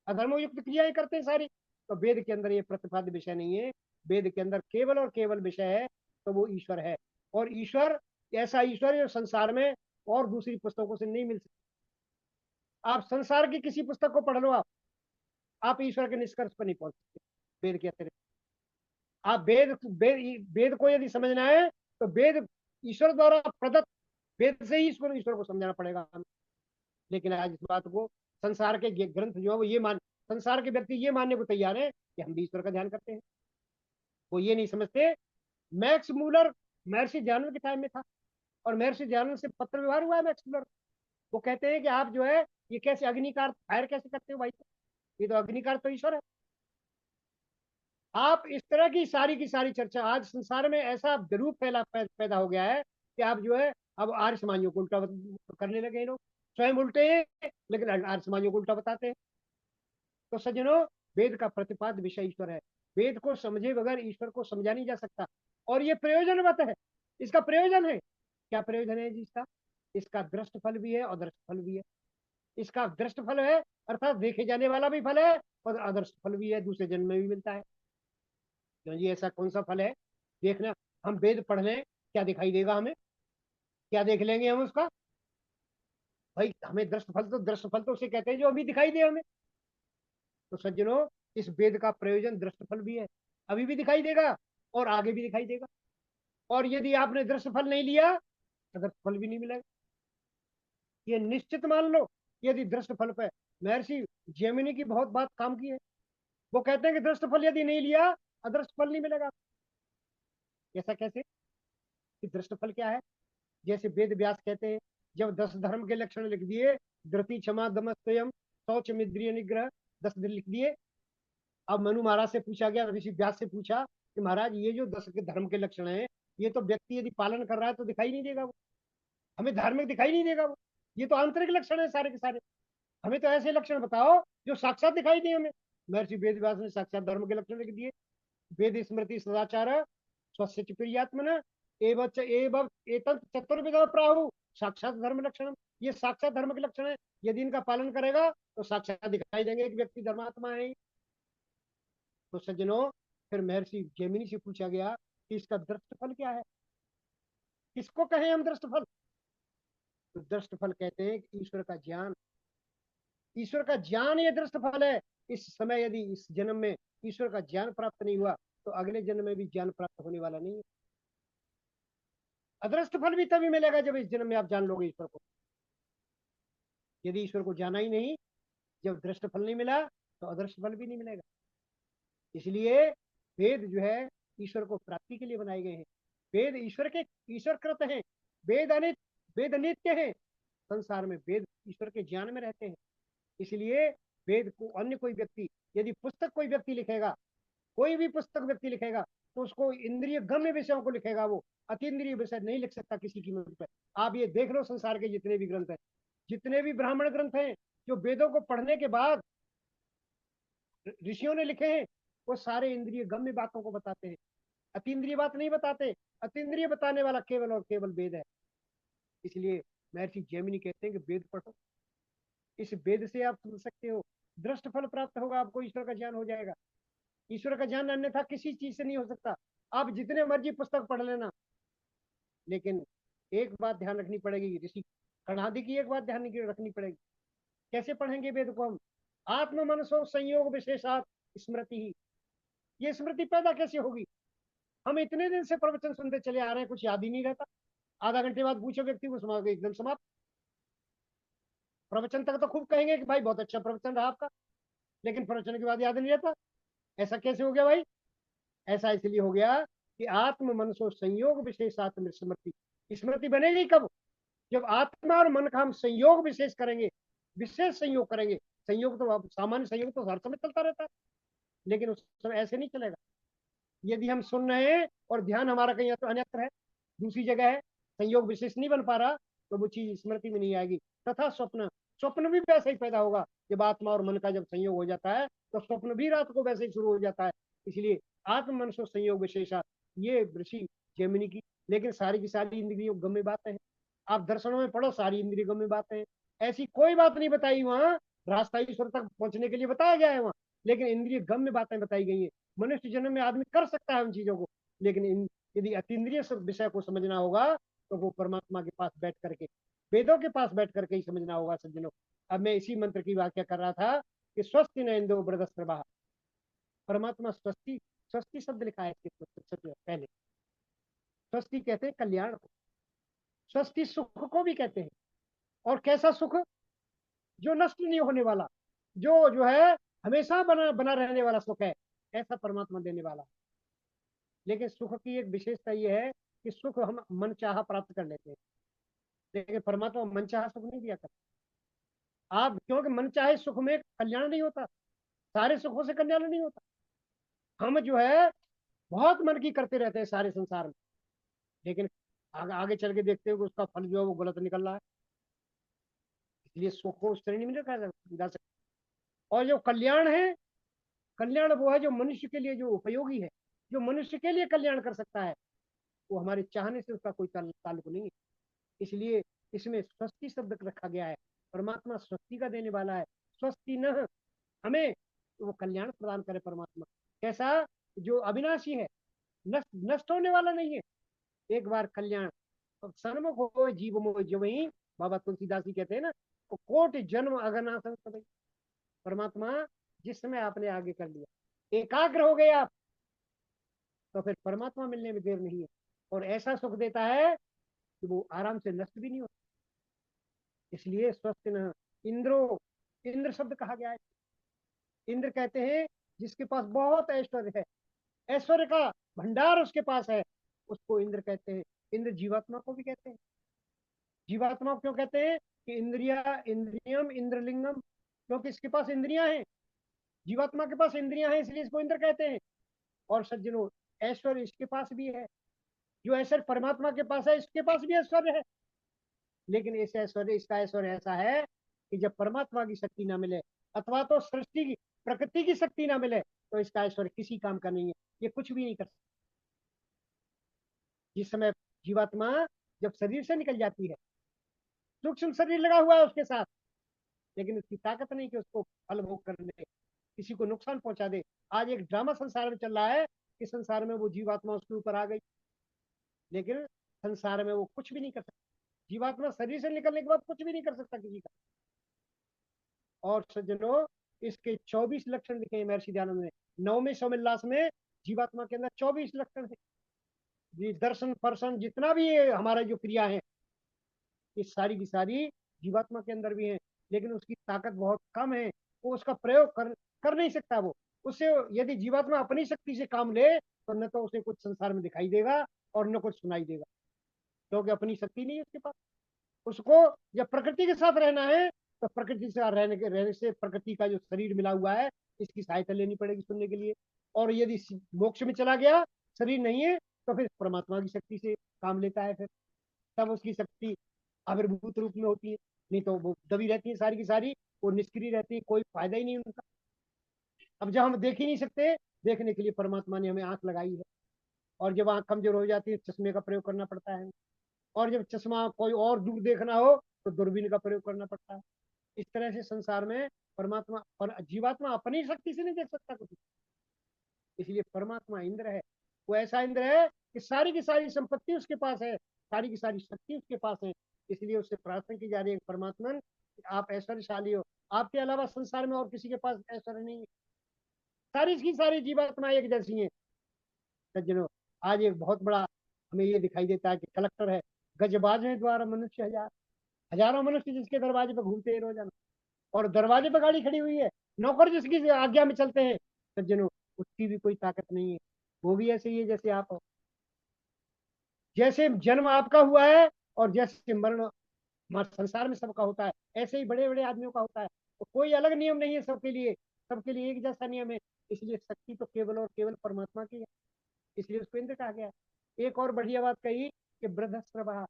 अधर्म युक्त क्रियाएं करते हैं सारी। तो वेद के अंदर ये प्रतिपाद्य विषय नहीं है। वेद के अंदर केवल और केवल विषय है तो वो ईश्वर है। और ईश्वर, ऐसा ईश्वर संसार में और दूसरी पुस्तकों से नहीं मिल सकता। आप संसार की किसी पुस्तक को पढ़ लो, आप ईश्वर के निष्कर्ष पर नहीं पहुंच सकते वेद के अतिरिक्त। आप वेद को यदि समझना है तो वेद ईश्वर द्वारा प्रदत्त वेद से ही ईश्वर को समझना पड़ेगा हमें। लेकिन आज इस बात को संसार के ग्रंथ जो है वो संसार के व्यक्ति ये मानने को तैयार है कि हम भी ईश्वर का ध्यान करते हैं। वो ये नहीं समझते। मैक्स मूलर महर्षि ज्ञानंद के टाइम में था और महर्षि ज्ञानंद से पत्र व्यवहार हुआ है मैक्स मूलर। वो कहते हैं कि आप जो है ये कैसे अग्निकार फायर कैसे करते हो भाई, ये तो अग्निकार तो ईश्वर है। आप इस तरह की सारी चर्चा आज संसार में ऐसा विरूप पैदा हो गया है कि आप जो है अब आर्य समाजियों को उल्टा करने लगे लोग। स्वयं उल्टे हैं लेकिन आर्य समाजियों को उल्टा बताते हैं। तो सज्जनों, वेद का प्रतिपाद्य विषय ईश्वर है। वेद को समझे बगैर ईश्वर को समझा नहीं जा सकता। और ये प्रयोजनवत है, इसका प्रयोजन है। क्या प्रयोजन है जी इसका? इसका दृष्ट फल भी है और दृष्ट फल भी है। इसका दृष्ट फल है अर्थात देखे जाने वाला भी फल है और अदृष्ट फल भी है, दूसरे जन्म में भी मिलता है। क्यों जी, ऐसा कौन सा फल है? देखना, हम वेद पढ़ लें, क्या दिखाई देगा हमें? क्या देख लेंगे हम उसका? भाई हमें दृष्ट फल तो उसे कहते हैं जो अभी दिखाई दे हमें। तो सज्जनों, इस वेद का प्रयोजन दृष्ट फल भी है, अभी भी दिखाई देगा और आगे भी दिखाई देगा। और यदि आपने दृष्ट फल नहीं लिया तो दृष्ट फल भी नहीं मिलेगा, ये निश्चित मान लो। यदि दृष्ट फल पे महर्षि जैमिनी की बहुत बात काम की है। वो कहते हैं कि दृष्ट फल यदि नहीं लिया अदृष्ट फल नहीं मिलेगा। ऐसा कैसे? कि दृष्ट फल क्या है? जैसे वेद व्यास कहते हैं, जब 10 धर्म के लक्षण लिख दिए, धृति क्षमा दम संयम शौच इंद्रिय निग्रह, 10 दिन लिख दिए। अब मनु महाराज से पूछा गया, ऋषि व्यास से पूछा कि महाराज ये जो 10 के धर्म के लक्षण है, ये तो व्यक्ति यदि पालन कर रहा है तो दिखाई नहीं देगा, वो हमें धार्मिक दिखाई नहीं देगा। वो ये तो आंतरिक लक्षण है सारे के सारे। हमें तो ऐसे लक्षण बताओ जो साक्षात दिखाई दे हमें। महर्षि वेद व्यास ने साक्षात धर्म के लक्षण लिख दिए। वेद स्मृति सदाचार स्वस्य च प्रियात्मन एवं एतत् चतुर्विध प्राहु साक्षात धर्म लक्षण। ये साक्षात धर्म के लक्षण है, यदि इनका पालन करेगा तो साक्षात दिखाई देंगे एक व्यक्ति धर्मात्मा है। तो सज्जनों, फिर महर्षि जैमिनी से पूछा गया कि इसका दृष्ट फल क्या है, किसको कहें हम दृष्ट फल? तो दृष्ट फल कहते हैं कि ईश्वर का ज्ञान। ईश्वर का ज्ञान ये दृष्ट फल है। इस समय यदि इस जन्म में ईश्वर का ज्ञान प्राप्त नहीं हुआ तो अगले जन्म में भी ज्ञान प्राप्त होने वाला नहीं है। अदृष्ट फल भी तभी मिलेगा जब इस जन्म में आप जान लोगे ईश्वर को। यदि ईश्वर को जाना ही नहीं, जब दृष्ट फल नहीं मिला तो अदृष्ट फल भी नहीं मिलेगा। इसलिए वेद जो है ईश्वर को प्राप्ति के लिए बनाए गए हैं। वेद ईश्वर कृत हैं। वेद नित्य है। संसार में वेद ईश्वर के ज्ञान में रहते हैं। इसलिए वेद को अन्य कोई व्यक्ति, यदि पुस्तक कोई व्यक्ति लिखेगा, कोई भी पुस्तक व्यक्ति लिखेगा, तो उसको इंद्रिय गम्य विषयों को लिखेगा, वो अतीन्द्रिय विषय नहीं लिख सकता किसी कीमत पर। आप ये देख लो, संसार के जितने भी ग्रंथ हैं, जितने भी ब्राह्मण ग्रंथ हैं जो वेदों को पढ़ने के बाद ऋषियों ने लिखे हैं, वो सारे इंद्रिय गम्य बातों को बताते हैं, अतीन्द्रिय बात नहीं बताते। अतीन्द्रिय बताने वाला केवल और केवल वेद है। इसलिए महर्षि जैमिनी कहते हैं कि वेद पढ़ो, इस वेद से आप समझ सकते हो, दृष्ट फल प्राप्त होगा, आपको ईश्वर का ज्ञान हो जाएगा। ईश्वर का ज्ञान अन्यथा किसी चीज से नहीं हो सकता। आप जितने मर्जी पुस्तक पढ़ लेना, लेकिन एक बात ध्यान रखनी पड़ेगी, ऋषि कणादि की एक बात ध्यान रखनी पड़ेगी। कैसे पढ़ेंगे वेद को हम? आत्म मनसो संयोग विशेषात स्मृति ही, ये स्मृति पैदा कैसे होगी? हम इतने दिन से प्रवचन सुनते चले आ रहे हैं, कुछ याद ही नहीं रहता। आधा घंटे बाद पूछो व्यक्ति को, समाज एकदम समाप्त। प्रवचन तक तो खूब कहेंगे कि भाई बहुत अच्छा प्रवचन रहा आपका, लेकिन प्रवचन के बाद याद नहीं रहता। ऐसा कैसे हो गया भाई? ऐसा इसलिए हो गया कि आत्म मनसो संयोग विशेषात्म स्मृति। स्मृति बनेगी कब? जब आत्मा और मन का हम संयोग विशेष करेंगे, विशेष संयोग करेंगे। संयोग तो सामान्य संयोग तो हर समय चलता रहता है, लेकिन उस समय ऐसे नहीं चलेगा। यदि हम सुन रहे हैं और ध्यान हमारा कहीं तो अन्यत्र है, दूसरी जगह है, संयोग विशेष नहीं बन पा रहा, तो वो चीज स्मृति में नहीं आएगी। तथा स्वप्न, स्वप्न भी वैसे ही पैदा होगा। जब आत्मा और मन का जब संयोग हो जाता है तो स्वप्न भी रात को वैसे ही शुरू हो जाता है। इसलिए आत्म मन से संयोग विशेषा, ये ऋषि जैमिनी की। लेकिन सारी की सारी इंद्रियों गम्य बातें हैं। आप दर्शनों में पढ़ो, सारी इंद्रिय गम्य बातें हैं। ऐसी कोई बात नहीं बताई वहां, रास्ता ईश्वर तक पहुंचने के लिए बताया गया है वहां, लेकिन इंद्रिय गम्य बातें बताई गई है। मनुष्य जन्म में आदमी कर सकता है उन चीजों को, लेकिन यदि अतीन्द्रिय विषय को समझना होगा तो वो परमात्मा के पास बैठ करके, वेदों के पास बैठ करके ही समझना होगा सज्जनों। अब मैं इसी मंत्र की व्याख्या कर रहा था कि स्वस्ति न इंदो वृद्धस्त्रवाः। परमात्मा स्वस्ति, स्वस्ति शब्द लिखा है इसके पहले। स्वस्ति कहते हैं कल्याण को, स्वस्ति सुख को भी कहते हैं। और कैसा सुख? जो नष्ट नहीं होने वाला, जो है हमेशा बना बना रहने वाला सुख है, ऐसा परमात्मा देने वाला। लेकिन सुख की एक विशेषता यह है कि सुख हम मन चाह प्राप्त कर लेते हैं, लेकिन परमात्मा मन चाह सुख नहीं दिया करता। आप क्योंकि मन चाहे सुख में कल्याण नहीं होता, सारे सुखों से कल्याण नहीं होता। हम जो है बहुत मन की करते रहते हैं सारे संसार में, लेकिन आगे चल के देखते हो कि उसका फल जो है वो गलत निकल रहा है। इसलिए सुख को उस श्रेणी में रखा जा सकता। और जो कल्याण है, कल्याण वो है जो मनुष्य के लिए जो उपयोगी है, जो मनुष्य के लिए कल्याण कर सकता है, वो हमारे चाहने से उसका कोई ताल्लुक नहीं है। इसलिए इसमें स्वस्ति शब्द रखा गया है। परमात्मा स्वस्ति का देने वाला है। स्वस्ति न, हमें वो कल्याण प्रदान करे परमात्मा। कैसा? जो अविनाशी है, नष्ट होने वाला नहीं है। एक बार कल्याण, सन्मुख हो जीव मोह जो वही बाबा तुलसीदास जी कहते हैं ना, तो कोट जन्म अगनासन सभी। परमात्मा जिस समय आपने आगे कर लिया, एकाग्र हो गए आप, तो फिर परमात्मा मिलने में देर नहीं है। और ऐसा सुख देता है कि वो आराम से नष्ट भी नहीं होता। इसलिए स्वस्थ न इंद्रो, इंद्र शब्द कहा गया है। इंद्र कहते हैं जिसके पास बहुत ऐश्वर्य है, ऐश्वर्य का भंडार उसके पास है, उसको इंद्र कहते हैं। इंद्र जीवात्मा को भी कहते हैं। जीवात्मा क्यों कहते हैं? कि इंद्रिया इंद्रियम इंद्रलिंगम, क्योंकि इसके पास इंद्रियां हैं, जीवात्मा के पास इंद्रियां हैं, इसलिए इसको इंद्र कहते हैं। और सज्जनों, ऐश्वर्य इसके पास भी है। जो ऐश्वर्य परमात्मा के पास है, इसके पास भी ऐश्वर्य है। लेकिन इस ऐश्वर्य, इसका ऐश्वर्य ऐसा है कि जब परमात्मा की शक्ति ना मिले, अथवा तो सृष्टि की, प्रकृति की शक्ति ना मिले, तो इसका ऐश्वर्य किसी काम का नहीं है। ये कुछ भी नहीं कर सकता। जिस समय जीवात्मा जब शरीर से निकल जाती है, सूक्ष्म शरीर लगा हुआ है उसके साथ, लेकिन उसकी ताकत नहीं कि उसको फल भोग कर ले, किसी को नुकसान पहुंचा दे। आज एक ड्रामा संसार में चल रहा है कि संसार में वो जीवात्मा उसके ऊपर आ गई, लेकिन संसार में वो कुछ भी नहीं कर सकता। जीवात्मा शरीर से निकलने के बाद कुछ भी नहीं कर सकता किसी का। और सज्जनों, इसके 24 लक्षण लिखे हैं महर्षि दयानंद ने। 9वें सोमेल्लास में जीवात्मा के अंदर 24 लक्षण है। ये दर्शन फर्शन जितना भी है हमारा जो क्रिया है, ये सारी की सारी जीवात्मा के अंदर भी है, लेकिन उसकी ताकत बहुत कम है। वो उसका प्रयोग कर नहीं सकता। वो उससे यदि जीवात्मा अपनी शक्ति से काम ले तो न तो उसे कुछ संसार में दिखाई देगा और न कुछ सुनाई देगा, क्योंकि अपनी शक्ति नहीं है उसके पास। उसको जब प्रकृति के साथ रहना है तो प्रकृति से रहने से प्रकृति का जो शरीर मिला हुआ है, इसकी सहायता लेनी पड़ेगी सुनने के लिए। और यदि मोक्ष में चला गया, शरीर नहीं है तो फिर परमात्मा की शक्ति से काम लेता है, फिर तब उसकी शक्ति आविर्भूत रूप में होती है। नहीं तो वो दबी रहती है सारी की सारी, वो निष्क्रिय रहती है, कोई फायदा ही नहीं उनका। अब जब हम देख ही नहीं सकते, देखने के लिए परमात्मा ने हमें आंख लगाई है, और जब आंख कमजोर हो जाती है चश्मे का प्रयोग करना पड़ता है, और जब चश्मा कोई और दूर देखना हो तो दूरबीन का प्रयोग करना पड़ता है। इस तरह से संसार में परमात्मा और जीवात्मा अपनी शक्ति से नहीं देख सकता कुछ। इसलिए परमात्मा इंद्र है, वो ऐसा इंद्र है कि सारी की सारी संपत्ति उसके पास है, सारी की सारी शक्ति उसके पास है। इसलिए उससे प्रार्थना की जा रही है, परमात्मा आप ऐश्वर्यशाली हो, आपके अलावा संसार में और किसी के पास ऐश्वर्य नहीं है। सारी की सारी जीवात्मा एक जैसी है। सज्जनों, आज एक बहुत बड़ा हमें ये दिखाई देता है कि कलेक्टर है, गजबाज है द्वारा मनुष्य हजार, हजारों मनुष्य जिसके दरवाजे पे घूमते हैं रोजाना, और दरवाजे पे गाड़ी खड़ी हुई है, नौकर जिसकी आज्ञा में चलते हैं। सज्जनों, उसकी भी कोई ताकत नहीं है, वो भी ऐसे ही है जैसे आप हो। जैसे जन्म आपका हुआ है और जैसे मरण संसार में सबका होता है, ऐसे ही बड़े बड़े आदमियों का होता है। तो कोई अलग नियम नहीं है सबके लिए, सबके लिए एक जैसा नियम है। इसलिए शक्ति तो केवल और केवल परमात्मा की है, इसलिए उसको इंद्र कहा गया। एक और बढ़िया बात कही कि वृद्धश्रवा,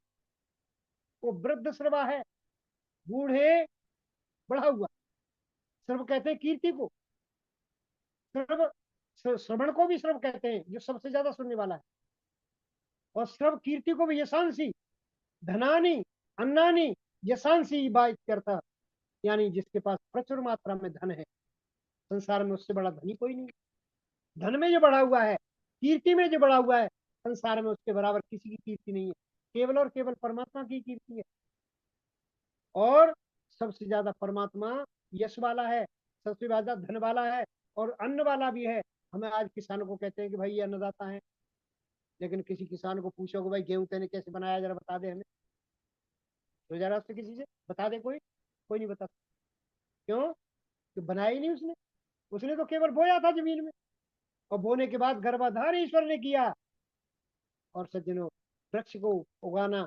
वो वृद्धश्रवा है, बूढ़े बढ़ा हुआ। श्रव कहते हैं कीर्ति को, श्रव श्रवण को भी श्रव कहते हैं, जो सबसे ज्यादा सुनने वाला है। और श्रव कीर्ति को भी यशांसी, धनानी अन्नानी यशांसी बात करता, यानी जिसके पास प्रचुर मात्रा में धन है, संसार में उससे बड़ा धनी कोई नहीं। धन में जो बढ़ा हुआ है, कीर्ति में जो बढ़ा हुआ है, संसार में उसके बराबर किसी की कीर्ति नहीं है, केवल और केवल परमात्मा की कीर्ति है। और सबसे ज्यादा परमात्मा यश वाला है, सबसे ज्यादा धन वाला है, और अन्न वाला भी है। हमें आज किसानों को कहते हैं कि भाई ये अन्नदाता है, लेकिन किसी किसान को पूछो कि भाई गेहूं तेने कैसे बनाया, जरा बता दे हमें, तो जरा उससे किसी से बता दे, कोई कोई नहीं बता। क्यों? तो बनाया ही नहीं उसने, उसने तो केवल बोया था जमीन में, और बोने के बाद गर्भाधान ईश्वर ने किया। और सज्जनों, वृक्ष को उगाना,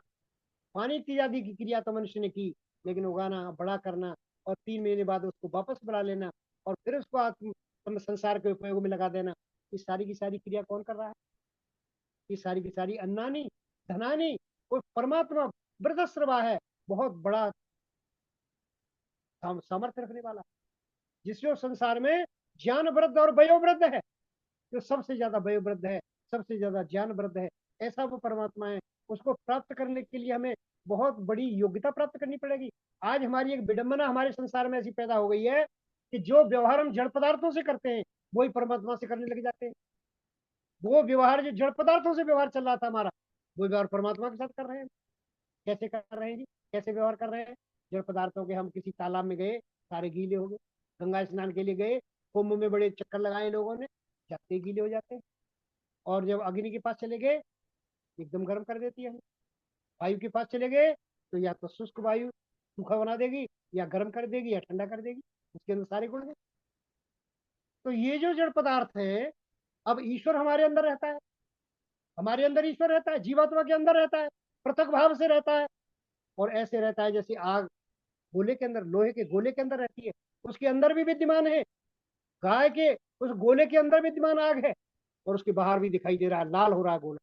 पानी इत्यादि की क्रिया तो मनुष्य ने की, लेकिन उगाना, बड़ा करना, और 3 महीने बाद उसको वापस बढ़ा लेना, और फिर उसको आत्म संसार के उपयोग में लगा देना, इस सारी की सारी क्रिया कौन कर रहा है? ये सारी की सारी अन्नानी धनानी, वो परमात्मा वृद्धश्रवा है, बहुत बड़ा सामर्थ्य रखने वाला, जिसको संसार में ज्ञान वृद्ध और वयोवृद्ध है, जो सबसे ज्यादा वयोवृद्ध है, सबसे ज्यादा ज्ञान वृद्ध है, ऐसा वो परमात्मा है। उसको प्राप्त करने के लिए हमें बहुत बड़ी योग्यता प्राप्त करनी पड़ेगी। आज हमारी एक विडंबना हमारे संसार में ऐसी पैदा हो गई है कि जो व्यवहार हम जड़ पदार्थों से करते हैं, वही परमात्मा से करने लग जाते हैं। वो व्यवहार जो जड़ पदार्थों से व्यवहार चल रहा था हमारा, वो व्यवहार परमात्मा के साथ कर रहे हैं। कैसे कर रहे हैं जी? कैसे व्यवहार कर रहे हैं? जड़ पदार्थों के, हम किसी तालाब में गए, सारे गीले हो गए, गंगा स्नान के लिए गए, कुंभ में बड़े चक्कर लगाए लोगों ने, जाते गीले हो जाते हैं। और जब अग्नि के पास चले गए, एकदम गर्म कर देती है हमें। वायु के पास चले गए तो या तो शुष्क वायु सूखा बना देगी, या गर्म कर देगी, या ठंडा कर देगी, उसके अंदर सारे गुण हैं। तो ये जो जड़ पदार्थ है, अब ईश्वर हमारे अंदर रहता है, हमारे अंदर ईश्वर रहता है, जीवात्मा के अंदर रहता है, पृथक भाव से रहता है। और ऐसे रहता है जैसे आग गोले के अंदर, लोहे के गोले के अंदर रहती है, उसके अंदर भी विद्यमान है। गाय के उस गोले के अंदर विद्यमान आग है, और उसके बाहर भी दिखाई दे रहा है, लाल हो रहा है गोला।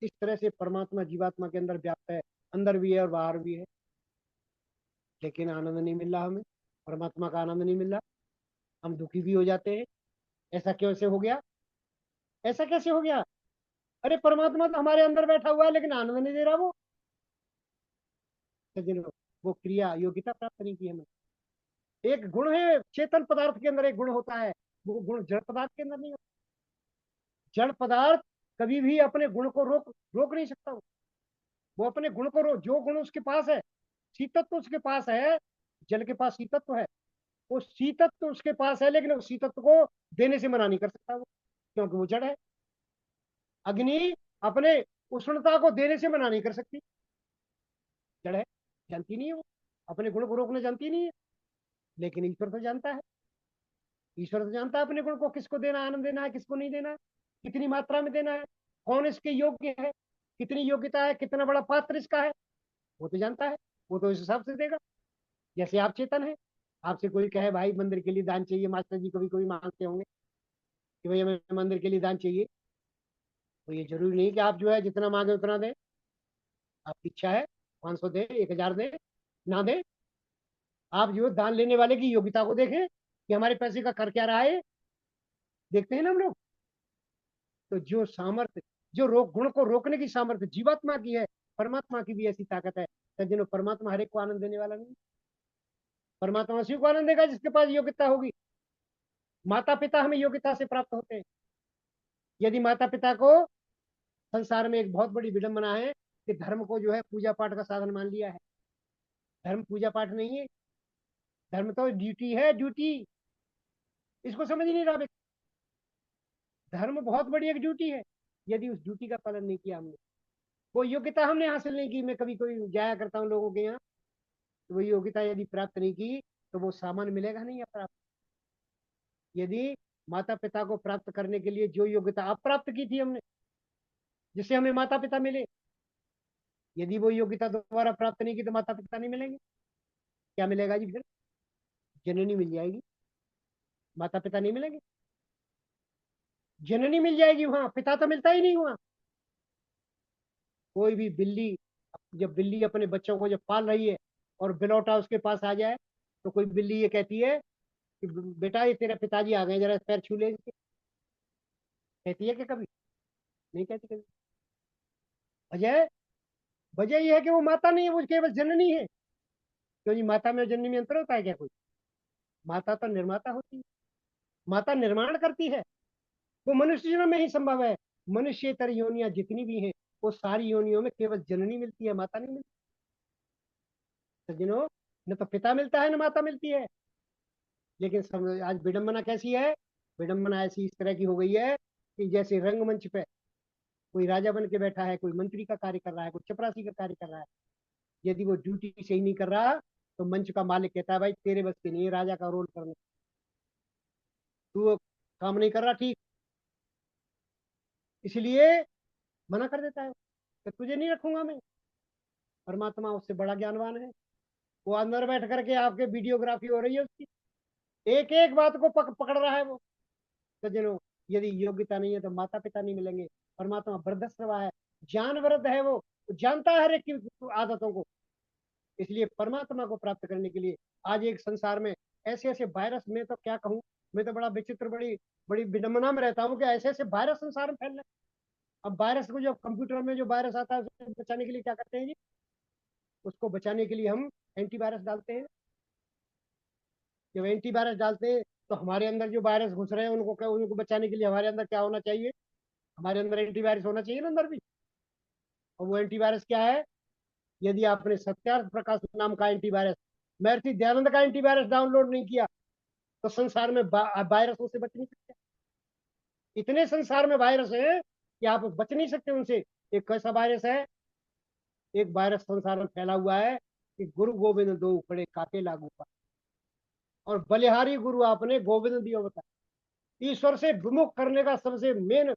इस तरह से परमात्मा जीवात्मा के अंदर व्याप्त है, अंदर भी है और बाहर भी है। लेकिन आनंद नहीं मिल रहा हमें, परमात्मा का आनंद नहीं मिल रहा, हम दुखी भी हो जाते हैं। ऐसा कैसे हो गया? ऐसा कैसे हो गया? अरे परमात्मा तो हमारे अंदर बैठा हुआ है, लेकिन आनंद नहीं दे रहा वो। सज्जनों, वो क्रिया योग्यता प्राप्त नहीं की हमें। एक गुण है चेतन पदार्थ के अंदर, एक गुण होता है, वो गुण जड़ पदार्थ के अंदर नहीं होता। जड़ पदार्थ कभी भी अपने गुण को रोक रोक नहीं सकता। वो अपने गुण को रोक, जो गुण उसके पास है, शीतत्व उसके पास है, जल के पास शीतत्व है, वो शीतत्व उसके पास है, लेकिन उस शीतत्व को देने से मना नहीं कर सकता वो, क्योंकि वो जड़ है। अग्नि अपने उष्णता को देने से मना नहीं कर सकती, जड़ है, जानती नहीं है वो, अपने गुण को रोकना जानती नहीं है। लेकिन ईश्वर तो जानता है, ईश्वर तो जानता है अपने गुण को, किसको देना, आनंद देना है, किसको नहीं देना है, कितनी मात्रा में देना है, कौन इसके योग्य है, कितनी योग्यता है, कितना बड़ा पात्र इसका है, वो तो जानता है। वो तो इस हिसाब से देगा। जैसे आप चेतन है, आपसे कोई कहे भाई मंदिर के लिए दान चाहिए, मास्टर जी कभी कभी मांगते होंगे कि भाई हमें मंदिर के लिए दान चाहिए, तो ये जरूरी नहीं कि आप जो है जितना मांगे उतना दें। आपकी इच्छा है 500 दे, 1000 दे, ना दे। आप जो दान लेने वाले की योग्यता को देखें कि हमारे पैसे का कर क्या रहा है, देखते हैं ना हम लोग। तो जो सामर्थ्य, जो रोग गुण को रोकने की सामर्थ्य जीवात्मा की है, परमात्मा की भी ऐसी ताकत है। सज्जनों, परमात्मा हर एक को आनंद देने वाला नहीं। परमात्मा उसी को आनंद देगा जिसके पास योग्यता होगी। माता पिता हमें योग्यता से प्राप्त होते हैं। यदि माता पिता को, संसार में एक बहुत बड़ी विडंबना है कि धर्म को जो है पूजा पाठ का साधन मान लिया है। धर्म पूजा पाठ नहीं है, धर्म तो ड्यूटी है, ड्यूटी। इसको समझ नहीं रहा व्यक्ति। धर्म बहुत बड़ी एक ड्यूटी है। यदि उस ड्यूटी का पालन नहीं किया हमने, वो योग्यता हमने हासिल नहीं की। मैं कभी कोई जाया करता हूँ लोगों के यहाँ, तो वो योग्यता यदि प्राप्त नहीं की तो वो सामान मिलेगा नहीं अप्राप्त। यदि माता पिता को प्राप्त करने के लिए जो योग्यता अप्राप्त की थी हमने, जिससे हमें माता पिता मिले, यदि वो योग्यता दोबारा प्राप्त नहीं की तो माता पिता नहीं मिलेंगे। क्या मिलेगा जी फिर? जननी मिल जाएगी, माता पिता नहीं मिलेंगे। जननी मिल जाएगी वहां, पिता तो मिलता ही नहीं वहां। कोई भी बिल्ली, जब बिल्ली अपने बच्चों को जब पाल रही है और बिलौटा उसके पास आ जाए, तो कोई बिल्ली ये कहती है कि बेटा ये तेरे पिताजी आ गए, जरा पैर छू ले इसके। कहती है कि कभी? नहीं कहती कभी। वजह, वजह यह है कि वो माता नहीं है, वो केवल जननी है। क्यों जी? माता में जननी में अंतर होता है क्या कोई? माता तो निर्माता होती है, माता निर्माण करती है। वो मनुष्य जन्म में ही संभव है। मनुष्यतर योनियां जितनी भी हैं, वो सारी योनियों में केवल जननी मिलती है, माता नहीं मिलती। सज्जनों, न तो पिता मिलता है न माता मिलती है। लेकिन आज विडंबना कैसी है? विडंबना ऐसी इस तरह की हो गई है कि जैसे रंगमंच पे कोई राजा बन के बैठा है, कोई मंत्री का कार्य कर रहा है, कोई चपरासी का कार्य कर रहा है। यदि वो ड्यूटी सही नहीं कर रहा तो मंच का मालिक कहता है भाई तेरे बस की नहीं है राजा का रोल करने, तू काम नहीं कर रहा ठीक, इसलिए मना कर देता है कि तुझे नहीं रखूंगा मैं। परमात्मा उससे बड़ा ज्ञानवान है। वो अंदर बैठ करके आपके वीडियोग्राफी हो रही है उसकी, एक एक बात को पकड़ रहा है वो। सज्जनों, यदि योग्यता नहीं है तो माता पिता नहीं मिलेंगे। परमात्मा वृद्धस्रवा है, ज्ञान वृद्ध है, वो जानता है हर एक की आदतों को। इसलिए परमात्मा को प्राप्त करने के लिए आज एक संसार में ऐसे ऐसे वायरस, में तो क्या कहूँ, मैं तो बड़ा विचित्र, बड़ी बड़ी विडंबना में रहता हूँ कि ऐसे ऐसे वायरस संसार में फैल रहे हैं। अब वायरस को, जो कंप्यूटर में जो वायरस आता है उसको बचाने के लिए क्या करते हैं जी? उसको बचाने के लिए हम एंटीवायरस डालते हैं। जब एंटीवायरस डालते हैं तो हमारे अंदर जो वायरस घुस रहे हैं उनको बचाने के लिए हमारे अंदर क्या होना चाहिए? हमारे अंदर एंटीवायरस होना चाहिए ना अंदर भी। और वो एंटीवायरस क्या है? यदि आपने सत्यार्थ प्रकाश नाम का एंटीवायरस, महर्षि दयानंद का एंटीवायरस डाउनलोड नहीं किया तो संसार में वायरसों से बच नहीं सकते। इतने संसार में वायरस है कि आप बच नहीं सकते उनसे। एक कैसा वायरस है? एक वायरस संसार में फैला हुआ है कि गुरु गोविंद दो खड़े काके लागू पा, और बलिहारी गुरु आपने गोविंद दियो बता। ईश्वर से विमुख करने का सबसे मेन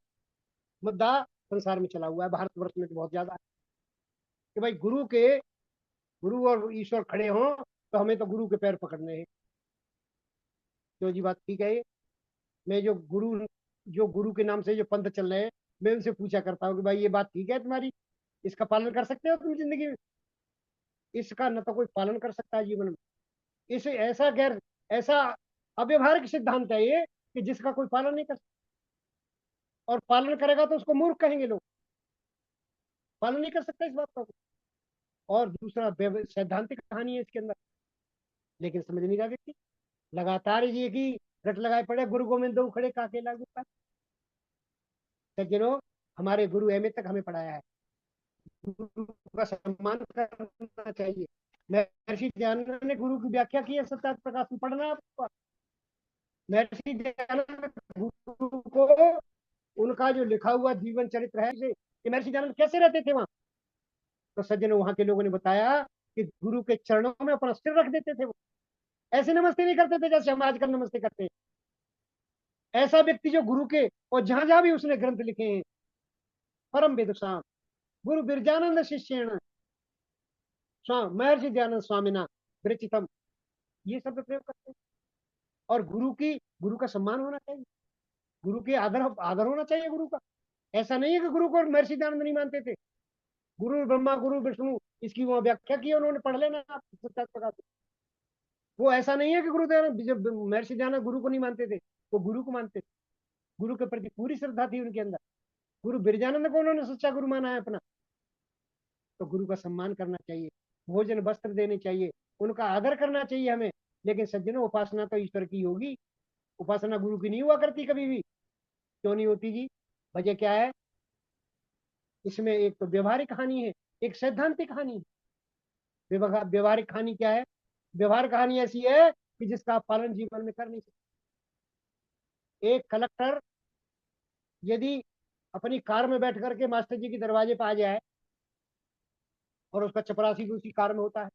मुद्दा संसार में चला हुआ है, भारतवर्ष में तो बहुत ज्यादा है कि भाई गुरु और ईश्वर खड़े हों तो हमें तो गुरु के पैर पकड़ने हैं। जो जी बात ठीक है ये। मैं जो गुरु के नाम से जो पंथ चल रहे हैं, मैं उनसे पूछा करता हूँ कि भाई ये बात ठीक है तुम्हारी, इसका पालन कर सकते हो तुम जिंदगी में? इसका न तो कोई पालन कर सकता है जीवन में। इसे ऐसा अव्यवहारिक सिद्धांत है ये कि जिसका कोई पालन नहीं कर सकता, और पालन करेगा तो उसको मूर्ख कहेंगे लोग। पालन नहीं कर सकता इस बात का। और दूसरा सैद्धांतिक कहानी है इसके अंदर, लेकिन समझ नहीं रहा व्यक्ति। लगातार ये की रट लगाए पड़े, गुरु गोविंद दो खड़े काके लागू पाए। सज्जनों, हमारे गुरु एमए तक हमें पढ़ाया है, गुरु का सम्मान करना चाहिए। महर्षि दयानंद ने गुरु की व्याख्या की है सत्यार्थ प्रकाश में, पढ़ना आपको। महर्षि दयानंद गुरु को, उनका जो लिखा हुआ जीवन चरित्र है कि महर्षि दयानंद कैसे रहते थे वहां, तो सज्जनों वहां के लोगों ने बताया कि गुरु के चरणों में अपना सिर रख देते थे वो। ऐसे नमस्ते नहीं करते थे जैसे हम आजकल नमस्ते करते हैं। ऐसा व्यक्ति जो गुरु के, और जहां जहां भी उसने ग्रंथ लिखे हैं, परम विदुषाम गुरु बिरजानंद शिष्येण महर्षि दयानंद स्वामिना विरचितम, ये शब्द प्रयोग करते हैं। और गुरु का सम्मान होना चाहिए, गुरु के आदर आदर होना चाहिए गुरु का। ऐसा नहीं है कि गुरु को महर्षि दयानंद नहीं मानते थे। गुरु ब्रह्मा गुरु विष्णु, इसकी वहां व्याख्या की उन्होंने, पढ़ लेना आप सत्याग्रह प्रकाश में। वो ऐसा नहीं है कि गुरु दयानंद, जब महर्षि दयानंद गुरु को नहीं मानते थे, वो गुरु को मानते थे। गुरु के प्रति पूरी श्रद्धा थी उनके अंदर। गुरु बिरजानंद को उन्होंने सच्चा गुरु माना है अपना। तो गुरु का सम्मान करना चाहिए, भोजन वस्त्र देने चाहिए, उनका आदर करना चाहिए हमें। लेकिन सज्जनों, उपासना तो ईश्वर की होगी, उपासना गुरु की नहीं हुआ करती कभी भी। क्यों नहीं होती जी? वजह क्या है? इसमें एक तो व्यवहारिक हानि है, एक सैद्धांतिक हानि है। व्यवहारिक हानि क्या है? व्यवहार कहानी ऐसी है कि जिसका आप पालन जीवन में कर नहीं सकते। एक कलेक्टर यदि अपनी कार में बैठ करके मास्टर जी के दरवाजे पर आ जाए और उसका चपरासी भी उसी कार में होता है,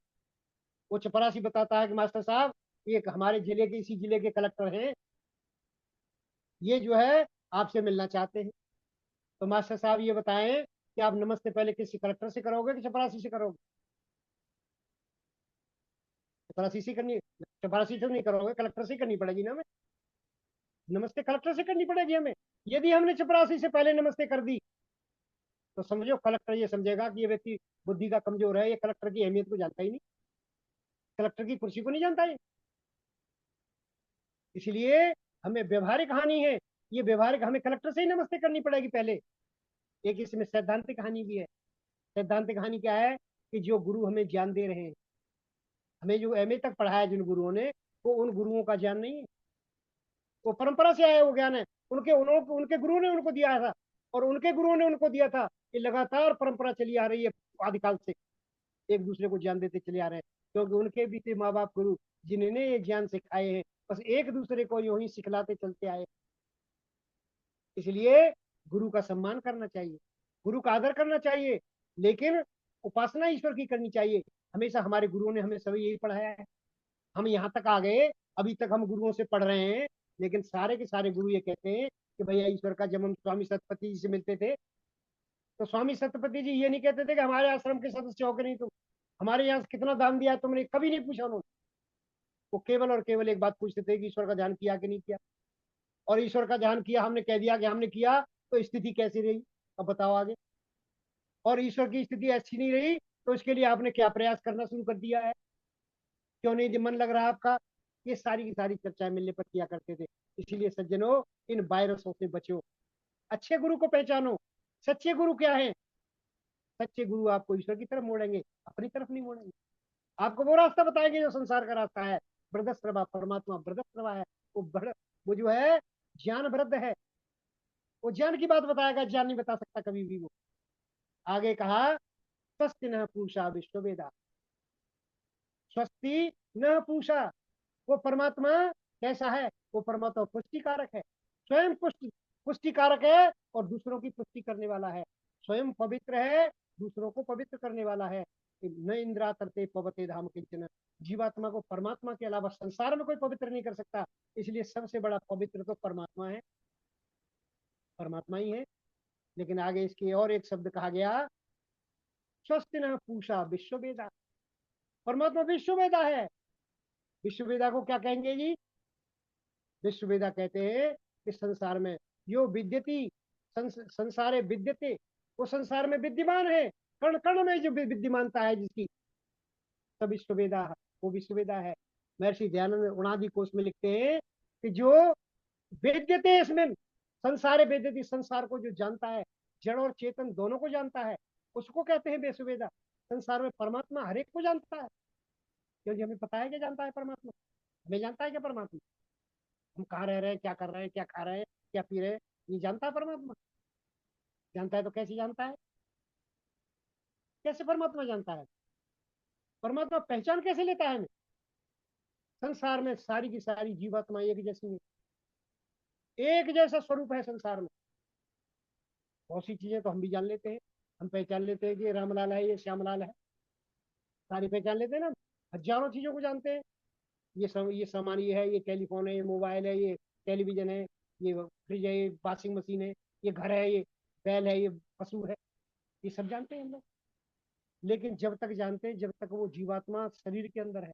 वो चपरासी बताता है कि मास्टर साहब, ये हमारे जिले के, इसी जिले के कलेक्टर हैं, ये जो है आपसे मिलना चाहते हैं। तो मास्टर साहब ये बताएं कि आप नमस्ते पहले किसी कलेक्टर से करोगे कि चपरासी से करोगे? चपरासी से करनी, चपरासी से नहीं करोगे, कलेक्टर से करनी पड़ेगी ना हमें। नमस्ते कलेक्टर से करनी पड़ेगी हमें। यदि हमने चपरासी से पहले नमस्ते कर दी तो समझो कलेक्टर ये समझेगा कि ये व्यक्ति बुद्धि का कमजोर है, ये कलेक्टर की अहमियत को जानता ही नहीं, कलेक्टर की कुर्सी को नहीं जानता है। इसलिए हमें व्यवहारिक हानि है, ये व्यवहारिक, हमें कलेक्टर से ही नमस्ते करनी पड़ेगी पहले। एक इसमें सैद्धांतिक हानि भी है। सैद्धांतिक हानि क्या है? कि जो गुरु हमें ज्ञान दे रहे हैं, हमें जो एमए तक पढ़ाया जिन गुरुओं ने, वो उन गुरुओं का ज्ञान नहीं है, वो परंपरा से आया वो ज्ञान है। उनके गुरुओं ने उनको दिया था, और उनके गुरुओं ने उनको दिया था। ये लगातार परंपरा चली आ रही है आदिकाल से, एक दूसरे को ज्ञान देते चले आ रहे हैं, क्योंकि उनके भी थे माँ बाप गुरु जिन्होंने ये ज्ञान सिखाए हैं। बस एक दूसरे को यूं ही सिखलाते चलते आए। इसलिए गुरु का सम्मान करना चाहिए, गुरु का आदर करना चाहिए, लेकिन उपासना ईश्वर की करनी चाहिए। हमेशा हमारे गुरुओं ने हमें सभी यही पढ़ाया है। हम यहाँ तक आ गए, अभी तक हम गुरुओं से पढ़ रहे हैं, लेकिन सारे के सारे गुरु ये कहते हैं कि भैया ईश्वर का, जब हम स्वामी सतपति जी से मिलते थे तो स्वामी सतपति जी ये नहीं कहते थे कि हमारे आश्रम के सदस्य हो कि नहीं तुम, हमारे यहाँ कितना दान दिया तुमने, कभी नहीं पूछा उन्होंने। वो केवल और केवल एक बात पूछते थे कि ईश्वर का ध्यान किया कि नहीं किया। और ईश्वर का ध्यान किया, हमने कह दिया कि हमने किया, तो स्थिति कैसी रही, अब बताओ आगे। और ईश्वर की स्थिति ऐसी नहीं रही तो इसके लिए आपने क्या प्रयास करना शुरू कर दिया है, क्यों नहीं मन लग रहा आपका? ये सारी की सारी चर्चाएं मिलने पर किया करते थे। इसीलिए सज्जनों, इन वायरसों से बचो, अच्छे गुरु को पहचानो। सच्चे गुरु क्या है? सच्चे गुरु आपको ईश्वर की तरफ मोड़ेंगे, अपनी तरफ नहीं मोड़ेंगे। आपको वो रास्ता बताएंगे जो संसार का रास्ता है। वृद्धश्रवा, परमात्मा वृद्धश्रवा है। वो जो है ज्ञान वृद्ध है, वो ज्ञान की बात बताएगा, ज्ञान नहीं बता सकता कभी भी वो। आगे कहा, स्वस्ति न पूषा विश्ववेदा, स्वस्ति न पूषा। वो परमात्मा कैसा है? वो परमात्मा पुष्टिकारक है, स्वयं पुष्टिकारक है, और दूसरों की पुष्टि करने वाला है। स्वयं पवित्र है, दूसरों को पवित्र करने वाला है। न इंद्रा तरते पवते धाम किंचन। जीवात्मा को परमात्मा के अलावा संसार में कोई पवित्र नहीं कर सकता। इसलिए सबसे बड़ा पवित्र तो परमात्मा है, परमात्मा ही है। लेकिन आगे इसके और एक शब्द कहा गया, स्वस्ति न पूषा विश्ववेदा। परमात्मा विश्ववेदा है। विश्ववेदा को क्या कहेंगे जी? विश्ववेदा कहते हैं कि संसार में यो विद्यति, संसारे विद्यते, वो संसार में विद्यमान है, कण कण में जो विद्यमानता है जिसकी, सब विश्ववेदा, वो विश्ववेदा है। महर्षि दयानंद उणादि कोश में लिखते हैं कि जो वेद्यते, इसमें संसारे वेद्यति, संसार को जो जानता है, जड़ और चेतन दोनों को जानता है, उसको कहते हैं विश्ववेदा। संसार में परमात्मा हर एक को जानता है, क्योंकि हमें पता है क्या जानता है परमात्मा? हमें जानता है क्या परमात्मा? हम कहाँ रह रहे हैं, क्या कर रहे हैं, क्या खा रहे हैं, क्या पी रहे हैं, ये जानता है परमात्मा? जानता है तो कैसे जानता है? कैसे परमात्मा जानता है? परमात्मा पहचान कैसे लेता है हमें? संसार में सारी की सारी जीवात्मा एक जैसी है, एक जैसा स्वरूप है संसार में। बहुत सी चीजें तो हम भी जान लेते हैं, हम पहचान लेते हैं कि ये रामलाल है, ये श्यामलाल है, सारी पहचान लेते हैं ना। हजारों चीजों को जानते हैं। ये सामान ये है, ये टेलीफोन है, ये मोबाइल है, ये टेलीविजन है, ये फ्रिज है, ये वॉशिंग मशीन है, ये घर है, ये बैल है, ये पशु है, ये सब जानते हैं हम लोग। लेकिन जब तक जानते हैं, जब तक वो जीवात्मा शरीर के अंदर है,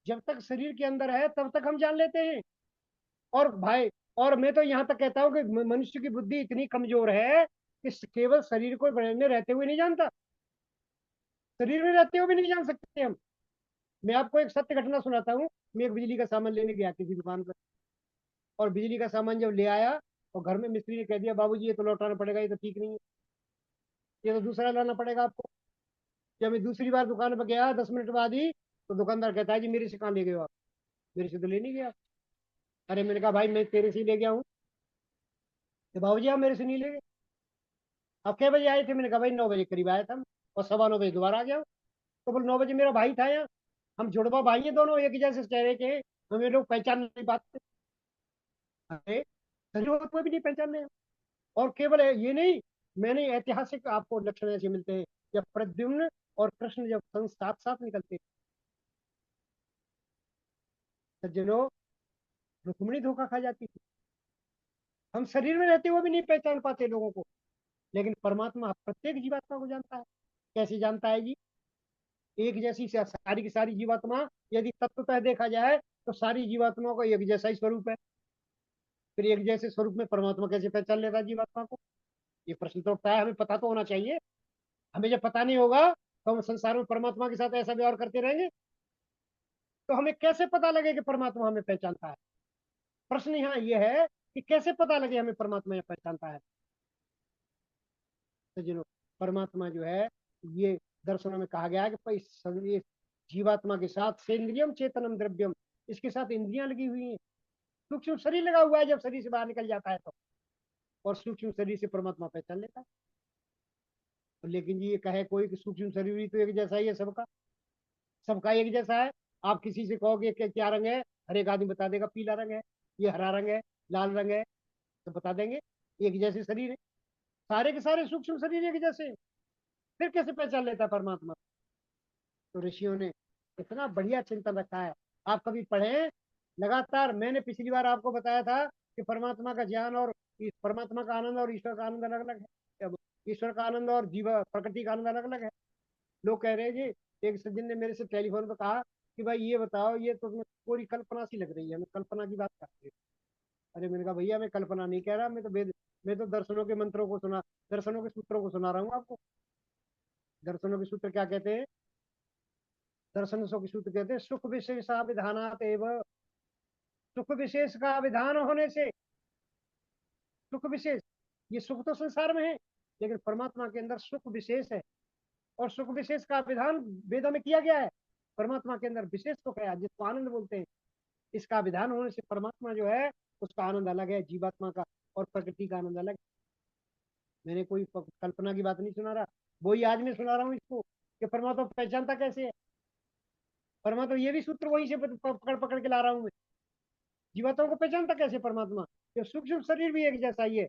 जब तक शरीर के अंदर है तब तक हम जान लेते हैं। और भाई, और मैं तो यहाँ तक कहता हूँ कि मनुष्य की बुद्धि इतनी कमजोर है कि केवल शरीर को में रहते हुए नहीं जानता, शरीर में रहते हुए भी नहीं जान सकते हम। मैं आपको एक सत्य घटना सुनाता हूँ। मैं एक बिजली का सामान लेने गया किसी दुकान पर, और बिजली का सामान जब ले आया और घर में मिस्त्री ने कह दिया, बाबूजी ये तो लौटाना पड़ेगा, ये तो ठीक नहीं है, ये तो दूसरा लाना पड़ेगा आपको। जब मैं दूसरी बार दुकान पर गया 10 मिनट बाद ही, तो दुकानदार कहता है जी मेरे से कहाँ ले गए हो आप? मेरे से तो ले नहीं गया। अरे मैंने कहा भाई मैं तेरे से ही ले गया हूँ। तो बाबूजी आप मेरे से नहीं ले गए, आप कै बजे आए थे? मैंने कहा भाई 9 बजे करीब आया था मैं, और 9:15 बजे दोबारा आ गया हूँ। तो बोले 9 बजे मेरा भाई था यहाँ, हम जुड़वा भाई हैं दोनों, एक ही जैसे चेहरे के हैं, हमें लोग पहचान नहीं पाते। अरे संजोग कोई भी नहीं पहचान रहे। और केवल ये नहीं, मैंने ऐतिहासिक आपको लक्षण ऐसे मिलते हैं, जब प्रद्युम्न और कृष्ण जब साथ साथ निकलते हैं, सज्जनों, रुक्मिणी धोखा खा जाती थी। हम शरीर में रहते हुए भी नहीं पहचान पाते लोगों को, लेकिन परमात्मा प्रत्येक जीवात्मा को जानता है। कैसे जानता है जी? एक जैसी सारी की सारी जीवात्मा, यदि तत्वतः देखा जाए तो सारी जीवात्माओं का एक जैसा ही स्वरूप है, फिर एक जैसे स्वरूप में परमात्मा कैसे पहचान लेता है जीवात्मा को? ये प्रश्न तो उठता है, हमें पता तो होना चाहिए। हमें जब पता नहीं होगा तो हम संसार में परमात्मा के साथ ऐसा व्यवहार करते रहेंगे, तो हमें कैसे पता लगे कि परमात्मा हमें पहचानता है? प्रश्न यहाँ ये है कि कैसे पता लगे हमें परमात्मा यह पहचानता है। तो जिन्हों परमात्मा जो है, ये दर्शनों में कहा गया है कि भाई ये जीवात्मा के साथ सेंद्रियम चेतनम द्रव्यम, इसके साथ इंद्रियां लगी हुई हैं, सूक्ष्म शरीर लगा हुआ है, जब शरीर से बाहर निकल जाता है तो, और सूक्ष्म शरीर से परमात्मा पहचान लेता है। तो लेकिन जी ये कहे कोई कि सूक्ष्म शरीर भी तो एक जैसा ही है सबका, सबका एक जैसा है। आप किसी से कहोगे कि क्या रंग है, हर एक आदमी बता देगा पीला रंग है, ये हरा रंग है, लाल रंग है, तो बता देंगे एक जैसे शरीर है। सारे के सारे सूक्ष्म शरीर एक जैसे हैं। फिर कैसे पहचान लेता है परमात्मा? तो ऋषियों ने इतना बढ़िया चिंतन रखा है, आप कभी पढ़ें लगातार। मैंने पिछली बार आपको बताया था कि परमात्मा का ज्ञान और इस परमात्मा का आनंद और ईश्वर का आनंद अलग अलग है। अब ईश्वर का आनंद और जीव प्रकृति का आनंद अलग अलग है। लोग कह रहे हैं जी, एक सज्जन ने मेरे से टेलीफोन पर कहा कि भाई ये बताओ, ये तो तुम्हें पूरी कल्पना सी लग रही है, मैं कल्पना की बात कर रही हूँ। अरे मैंने कहा भैया मैं कल्पना नहीं कह रहा, मैं तो वेद, मैं तो दर्शनों के मंत्रों को सुना, दर्शनों के सूत्रों को सुना रहा हूँ आपको। दर्शनों के सूत्र क्या कहते हैं? दर्शन के सूत्र कहते हैं सुख विशेषा विधानात एवं, सुख विशेष का विधान होने से, सुख विशेष, ये सुख तो संसार में है, लेकिन परमात्मा के अंदर सुख विशेष है, और सुख विशेष का विधान वेदों में किया गया है। परमात्मा के अंदर विशेष सुख है जिसको आनंद बोलते हैं, इसका विधान होने से परमात्मा जो है उसका आनंद अलग है, जीवात्मा का और प्रकृति का आनंद अलग है। मैंने कोई कल्पना की बात नहीं सुना रहा, वही आज मैं सुना रहा हूँ इसको कि परमात्मा पहचानता कैसे है। परमात्मा ये भी सूत्र वहीं से पकड़ पकड़ के ला रहा हूँ मैं। जीवात्माओं को पहचानता कैसे परमात्मा? कि सूक्ष्म शरीर भी एक जैसा ही है,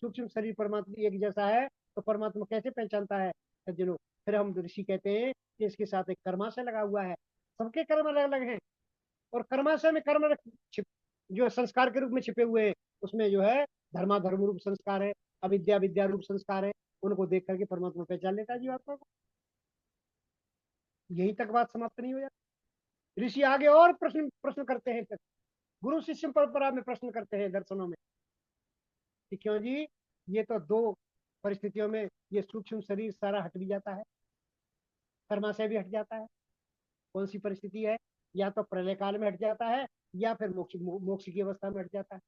सूक्ष्म शरीर परमात्मा एक जैसा है, तो परमात्मा कैसे पहचानता है सज्जनों? फिर हम ऋषि कहते हैं कि इसके साथ एक कर्माशय लगा हुआ है। सबके कर्म अलग अलग हैं, और कर्माशय में कर्म छिप, जो संस्कार के रूप में छिपे हुए हैं, उसमें जो है धर्माधर्म रूप संस्कार है, अविद्या विद्या रूप संस्कार है, उनको देख करके परमात्मा पहचान लेता है जीवात्मा को। यही तक बात समाप्त नहीं हो जाती, ऋषि आगे और प्रश्न प्रश्न करते हैं। फिर गुरु शिष्य परंपरा में प्रश्न करते हैं दर्शनों में कि क्यों जी, ये तो दो परिस्थितियों में ये सूक्ष्म शरीर सारा हट भी जाता है, कर्माशय भी हट जाता है। कौन सी परिस्थिति है? या तो प्रलय काल में हट जाता है, या फिर मोक्ष मोक्ष की अवस्था में हट जाता है।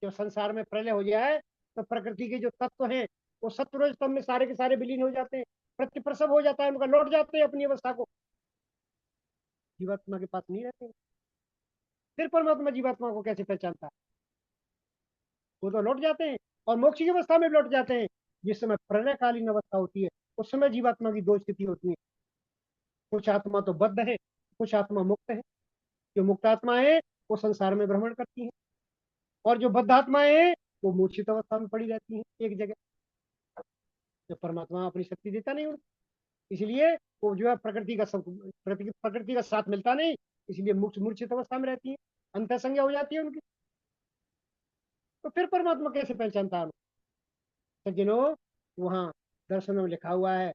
जब संसार में प्रलय हो जाए तो प्रकृति के जो तत्व हैं वो सत्व स्तंभ में सारे के सारे विलीन हो जाते हैं, प्रतिप्रसव हो जाता है उनका, लौट जाते हैं अपनी अवस्था को, जीवात्मा के पास नहीं रहते। फिर परमात्मा जीवात्मा को कैसे पहचानता है? वो तो लौट जाते हैं, और मोक्ष की अवस्था में लौट जाते हैं। जिस समय प्रलयकालीन अवस्था होती है उस समय जीवात्मा की दो स्थिति होती है। कुछ आत्मा तो बद्ध है, कुछ आत्मा मुक्त है। जो मुक्त आत्मा है वो संसार में भ्रमण करती है, और जो बद्ध आत्माएं हैं वो मूर्छित अवस्था में पड़ी रहती है एक जगह। जब परमात्मा अपनी शक्ति देता नहीं उनको, इसलिए वो जो है प्रकृति का प्रकृति का साथ मिलता नहीं, इसलिए मूर्छित अवस्था में रहती है, अंत संज्ञा हो जाती है उनकी। तो फिर परमात्मा कैसे पहचानता है? सज्जनों, वहां दर्शनों में लिखा हुआ है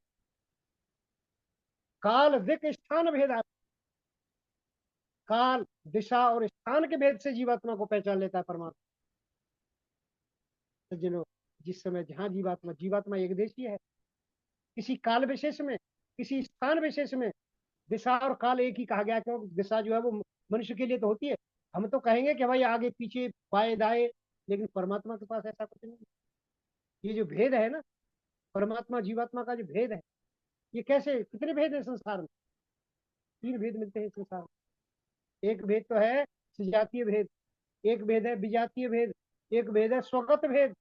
काल दिक स्थान भेदा, काल, दिशा और स्थान के भेद से जीवात्मा को पहचान लेता है परमात्मा। सज्जनों, जिस समय जहां जीवात्मा एक देशीय है, किसी काल विशेष में, किसी स्थान विशेष में, दिशा और काल एक ही कहा गया, क्योंकि दिशा जो है वो मनुष्य के लिए तो होती है। हम तो कहेंगे कि भाई आगे पीछे बाएं दाएं, लेकिन परमात्मा के पास ऐसा कुछ नहीं है। ये जो भेद है ना, परमात्मा जीवात्मा का जो भेद है, ये कैसे, कितने भेद है संसार में? 3 भेद मिलते हैं संसार में। एक भेद तो है सजातीय भेद, एक भेद है विजातीय भेद, एक भेद है स्वगत भेद।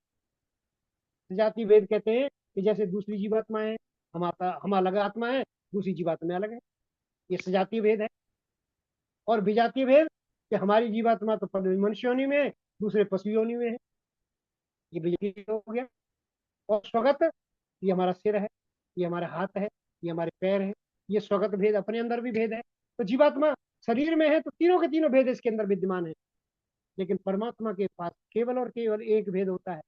सजातीय भेद कहते हैं कि जैसे दूसरी जीवात्मा है, हम अलग आत्मा है, दूसरी जीवात्मा अलग है, ये सजातीय भेद है। और विजातीय भेद कि हमारी जीवात्मा तो मनुष्य योनि में है, दूसरे पशु योनि में है, ये विजातीय हो गया। और स्वगत, ये हमारा सिर है, ये हमारे हाथ है, ये हमारे पैर है, ये स्वगत भेद, अपने अंदर भी भेद है। तो जीवात्मा शरीर में है तो तीनों के तीनों भेद इसके अंदर विद्यमान है। लेकिन परमात्मा के पास केवल और केवल एक भेद होता है,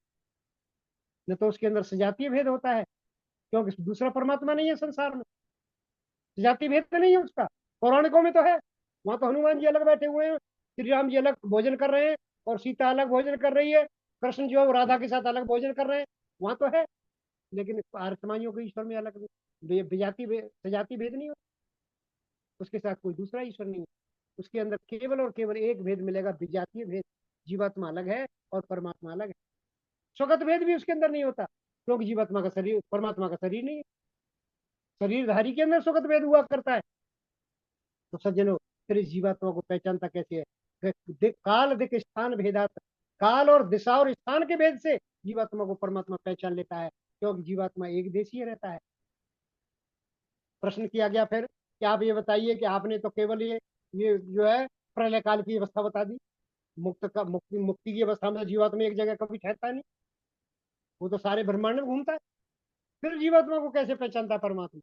न तो उसके अंदर सजातीय भेद होता है, क्योंकि दूसरा परमात्मा नहीं है संसार में, सजातीय भेद तो नहीं है उसका। पौराणिकों में तो है, वहां तो हनुमान जी अलग बैठे हुए हैं, श्री राम जी अलग भोजन कर रहे हैं, और सीता अलग भोजन कर रही है, कृष्ण जो है राधा के साथ अलग भोजन कर रहे हैं, वहां तो है। लेकिन आर्यमानियों के ईश्वर में अलग विजातीय सजातीय भेद नहीं हो, उसके साथ कोई दूसरा ईश्वर नहीं है। उसके अंदर केवल और केवल एक भेद मिलेगा, विजातीय भेद, जीवात्मा अलग है और परमात्मा अलग है। स्वगत भेद भी उसके अंदर नहीं होता, क्योंकि जीवात्मा का शरीर, परमात्मा का शरीर नहीं है, शरीरधारी के अंदर स्वगत भेद हुआ करता है। तो सज्जनों, फिर इस जीवात्मा को पहचानता कैसे है? काल दिक स्थान भेदात, काल और दिशा और स्थान के भेद से जीवात्मा को परमात्मा पहचान लेता है, क्योंकि जीवात्मा एक देशीय रहता है। प्रश्न किया गया फिर कि आप ये बताइए कि आपने तो केवल ये जो है प्रलय काल की अवस्था बता दी, मुक्ति की अवस्था में जीवात्मा एक जगह कभी ठहरता नहीं, वो तो सारे ब्रह्मांड में घूमता है। फिर जीवात्मा को कैसे पहचानता है परमात्मा?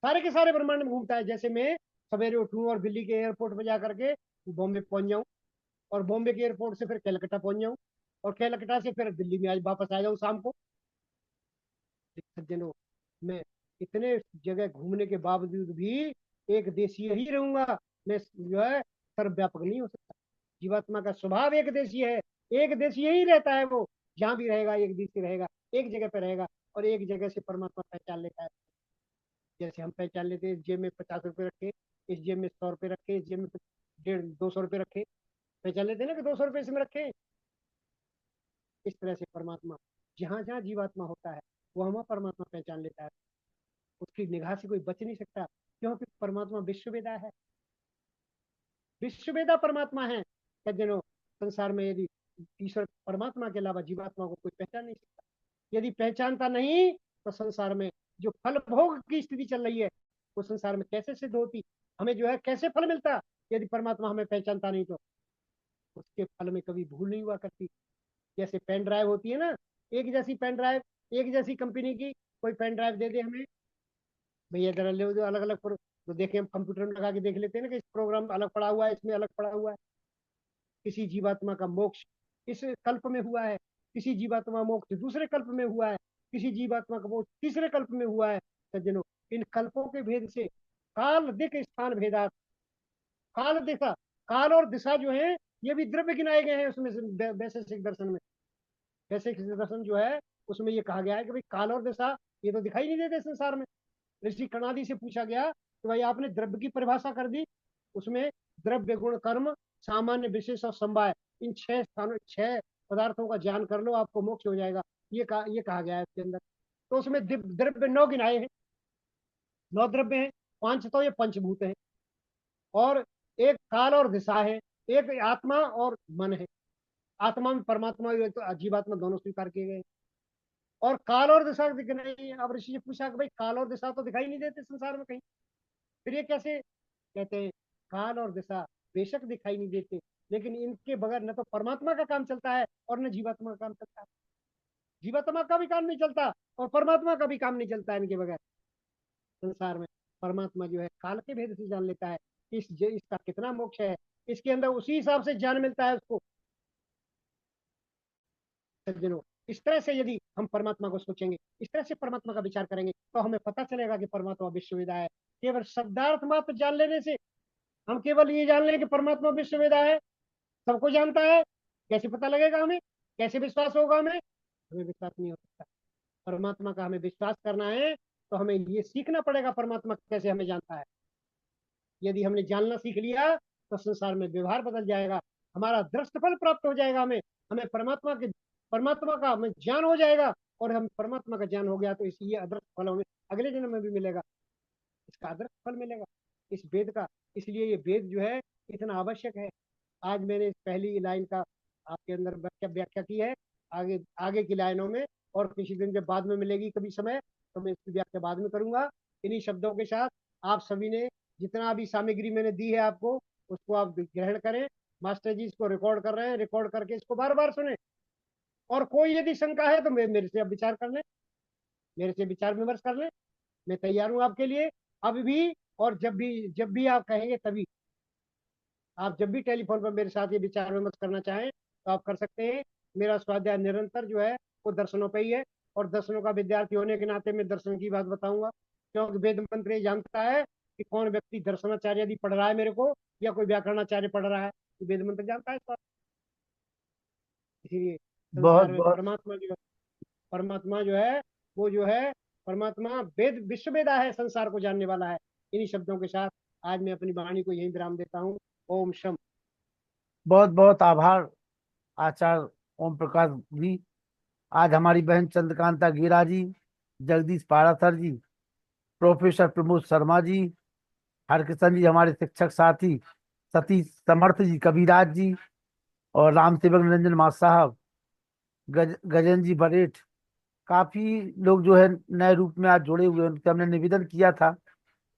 सारे के सारे ब्रह्मांड में घूमता है। जैसे मैं सवेरे उठूं और दिल्ली के एयरपोर्ट पर जा करके बॉम्बे पहुंच जाऊं, और बॉम्बे के एयरपोर्ट से फिर कलकत्ता पहुंच जाऊं, और कलकत्ता से फिर दिल्ली में आज वापस आ जाऊं शाम को। सज्जनों, मैं इतने जगह घूमने के बावजूद भी एक देशीय ही रहूंगा, मैं जो है सर्वव्यापक नहीं हो सकता। जीवात्मा का स्वभाव एक देशीय है, एक देशीय ही रहता है। वो जहां भी रहेगा एक देशीय रहेगा, एक जगह पे रहेगा, और एक जगह से परमात्मा पहचान लेता है। जैसे हम पहचान लेते हैं, इस जेब में 50 रुपए रखे, इस जेब में 100 रुपए रखे, इस जेब में 200 रुपए रखे, पहचान लेते हैं ना कि 200 रुपए इसमें रखे। इस तरह से परमात्मा, जहां जहां जीवात्मा होता है वो हम परमात्मा पहचान लेता है, उसकी निगाह से कोई बच नहीं सकता, क्योंकि परमात्मा विश्ववेदा है, विश्ववेदा परमात्मा है। सज्जनों, संसार में यदि ईश्वर परमात्मा के अलावा जीवात्मा को कोई पहचान नहीं सकता। यदि पहचानता नहीं तो संसार में जो फल भोग की स्थिति चल रही है वो संसार में कैसे सिद्ध होती, हमें जो है कैसे फल मिलता? यदि परमात्मा हमें पहचानता नहीं तो उसके फल में कभी भूल नहीं हुआ करती। जैसे पेन ड्राइव होती है ना, एक जैसी पेन ड्राइव, एक जैसी कंपनी की कोई पेन ड्राइव दे दे हमें, भैया जरा ले जो अलग अलग, तो देखें हम कंप्यूटर में लगा के देख लेते हैं ना कि इस प्रोग्राम अलग पड़ा हुआ है, इसमें अलग पड़ा हुआ है। किसी जीवात्मा का मोक्ष इस कल्प में हुआ है, किसी जीवात्मा मोक्ष दूसरे कल्प में हुआ है, किसी जीवात्मा का मोक्ष तीसरे कल्प में हुआ है। सज्जनों, इन कल्पों के भेद से काल दिक स्थान भेदात, काल दिशा, काल और दिशा जो है ये भी द्रव्य गिनाए गए हैं उसमें वैशेषिक दर्शन में। वैशेषिक दर्शन जो है उसमें ये कहा गया है कि भाई काल और दिशा ये तो दिखाई नहीं देते संसार में। ऋषि कणादि से पूछा गया कि भाई आपने द्रव्य की परिभाषा कर दी, उसमें द्रव्य गुण कर्म सामान्य विशेष और समवाय, इन 6 पदार्थों का ज्ञान कर लो आपको मोक्ष हो जाएगा, ये कहा गया है इसके अंदर। तो उसमें द्रव्य 9 गिनाए हैं, 9 द्रव्य हैं, 5 तो ये पंचभूत है, और एक काल और दिशा है, एक आत्मा और मन है। आत्मा में परमात्मा तो जीवात्मा दोनों स्वीकार किए गए, और काल और दिशा दिख नहीं है। अब ऋषि ने पूछा कि भाई काल और दिशा तो दिखाई नहीं देते संसार में कहीं, फिर ये कैसे? कहते हैं काल और दिशा बेशक दिखाई नहीं देते, लेकिन इनके बगैर न तो परमात्मा का काम चलता है और न जीवात्मा का काम चलता है। जीवात्मा का भी काम नहीं चलता और परमात्मा का भी काम नहीं चलता है इनके बगैर। संसार में परमात्मा जो है काल के भेद से जान लेता है इसका कितना मोक्ष है, इसके अंदर उसी हिसाब से ज्ञान मिलता है उसको। सज्जनों, इस तरह से यदि हम परमात्मा को सोचेंगे, इस तरह से परमात्मा का विचार करेंगे, तो हमें पता चलेगा कि परमात्मा विश्वविदा है। केवल शब्दार्थ मात्र जान लेने से हम केवल ये जान लें कि परमात्मा विश्ववेदा है, सबको जानता है। कैसे पता लगेगा हमें, कैसे विश्वास होगा हमें? हमें विश्वास नहीं हो सकता। परमात्मा का हमें विश्वास करना है तो हमें ये सीखना पड़ेगा परमात्मा कैसे हमें जानता है। यदि हमने जानना सीख लिया तो संसार में व्यवहार बदल जाएगा, हमारा दृष्टफल प्राप्त हो जाएगा। हमें हमें परमात्मा का हमें ज्ञान हो जाएगा, और हम परमात्मा का ज्ञान हो गया तो इसलिए अदृष्ट फल हमें अगले जन्म में भी मिलेगा, इसका अदृष्ट फल मिलेगा इस वेद का। इसलिए ये वेद जो है इतना आवश्यक है। आज मैंने इस पहली लाइन का आपके अंदर व्याख्या की है। आगे आगे की लाइनों में और किसी दिन जब बाद में मिलेगी कभी समय तो मैं इसकी व्याख्या बाद में करूंगा। इन्हीं शब्दों के साथ आप सभी ने जितना भी सामग्री मैंने दी है आपको, उसको आप ग्रहण करें। मास्टर जी इसको रिकॉर्ड कर रहे हैं, रिकॉर्ड करके इसको बार बार सुने। और कोई यदि शंका है तो मेरे से अब विचार कर लें, मेरे से विचार विमर्श कर लें। मैं तैयार हूं आपके लिए अब भी, और जब भी आप कहेंगे तभी। आप जब भी टेलीफोन पर मेरे साथ ये विचार विमर्श करना चाहें तो आप कर सकते हैं। मेरा स्वाध्याय निरंतर जो है वो दर्शनों पे ही है, और दर्शनों का विद्यार्थी होने के नाते मैं दर्शन की बात बताऊंगा, क्योंकि वेद मंत्र ये जानता है कि कौन व्यक्ति दर्शनाचार्य यदि पढ़ रहा है मेरे को, या कोई व्याकरणाचार्य पढ़ रहा है, वेद मंत्र जानता है। इसीलिए बहुत संसार में बहुत परमात्मा जो है वो जो है परमात्मा वेद विश्ववेदा है, संसार को जानने वाला है। इन्हीं शब्दों के साथ आज मैं अपनी वाणी को यहीं विराम देता हूँ। ओम शम। बहुत बहुत आभार आचार्य ओम प्रकाश जी। आज हमारी बहन चंद्रकांता गिरा जी, जगदीश पारासर जी, प्रोफेसर प्रमोद शर्मा जी, हरकिशन जी हमारे शिक्षक साथी, सतीश समर्थ जी, कविराज जी, और राम सेवक निरंजन मास साहब, गजेंद्र जी बरेठ, काफी लोग जो है नए रूप में आज जुड़े हुए हैं, उनसे हमने निवेदन किया था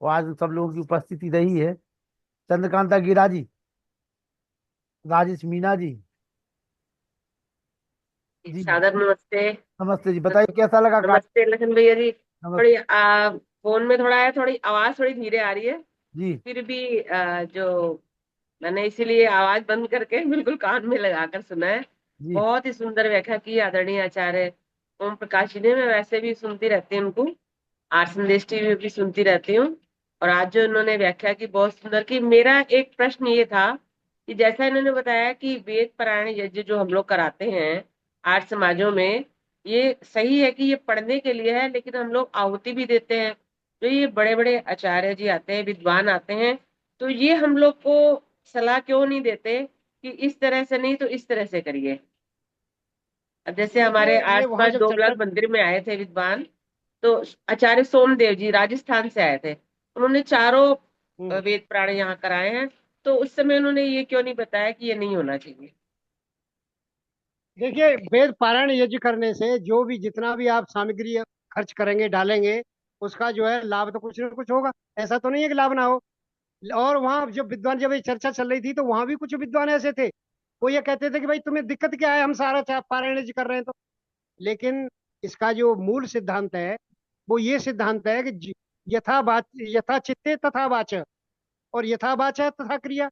और आज सब लोगों की उपस्थिति रही है। चंद्रकांता गिरा जी, राजेश मीना जी, जी सादर नमस्ते। नमस्ते जी। बताइए कैसा लगा नमस्ते लखन भैया जी। थोड़ी नमस्ते फोन में थोड़ा है, थोड़ी आवाज थोड़ी धीरे आ रही है। जी फिर भी जो मैंने इसीलिए आवाज बंद करके बिल्कुल कान में लगाकर सुना है। जी बहुत ही सुंदर व्याख्या की आदरणीय आचार्य ओम प्रकाश जी ने। मैं वैसे भी सुनती रहती हूँ उनको, आर संदेश टीवी भी सुनती रहती हूँ। और आज जो इन्होंने व्याख्या की बहुत सुंदर की। मेरा एक प्रश्न ये था कि जैसा इन्होंने बताया कि वेद पारायण यज्ञ जो हम लोग कराते हैं आर्य समाजों में, ये सही है कि ये पढ़ने के लिए है, लेकिन हम लोग आहुति भी देते हैं। जो ये बड़े बड़े आचार्य जी आते हैं, विद्वान आते हैं, तो ये हम लोग को सलाह क्यों नहीं देते कि इस तरह से नहीं तो इस तरह से करिए। अब जैसे हमारे देखिए ये आर्य वहां समाज जब चर्चा डोबलाल मंदिर में आए थे विद्वान, तो आचार्य सोमदेव जी राजस्थान से आए थे। उन्होंने चारों वेद पुराण यहाँ कराए हैं। तो उस समय उन्होंने ये क्यों नहीं बताया कि ये नहीं होना चाहिए। देखिए वेद पारायण यज्ञ करने से जो भी जितना भी आप सामग्री खर्च करेंगे डालेंगे, उसका जो है लाभ तो कुछ ना कुछ होगा। ऐसा तो नहीं है कि लाभ ना हो। और वहां जब ये चर्चा चल रही थी तो वहां भी कुछ विद्वान ऐसे थे, वो ये कहते थे कि भाई तुम्हें दिक्कत क्या है, हम सारा पारायण यज्ञ कर रहे हैं तो। लेकिन इसका जो मूल सिद्धांत है वो ये सिद्धांत है कि यथा चित्ते तथा वाच, और यथा वाच तथा क्रिया।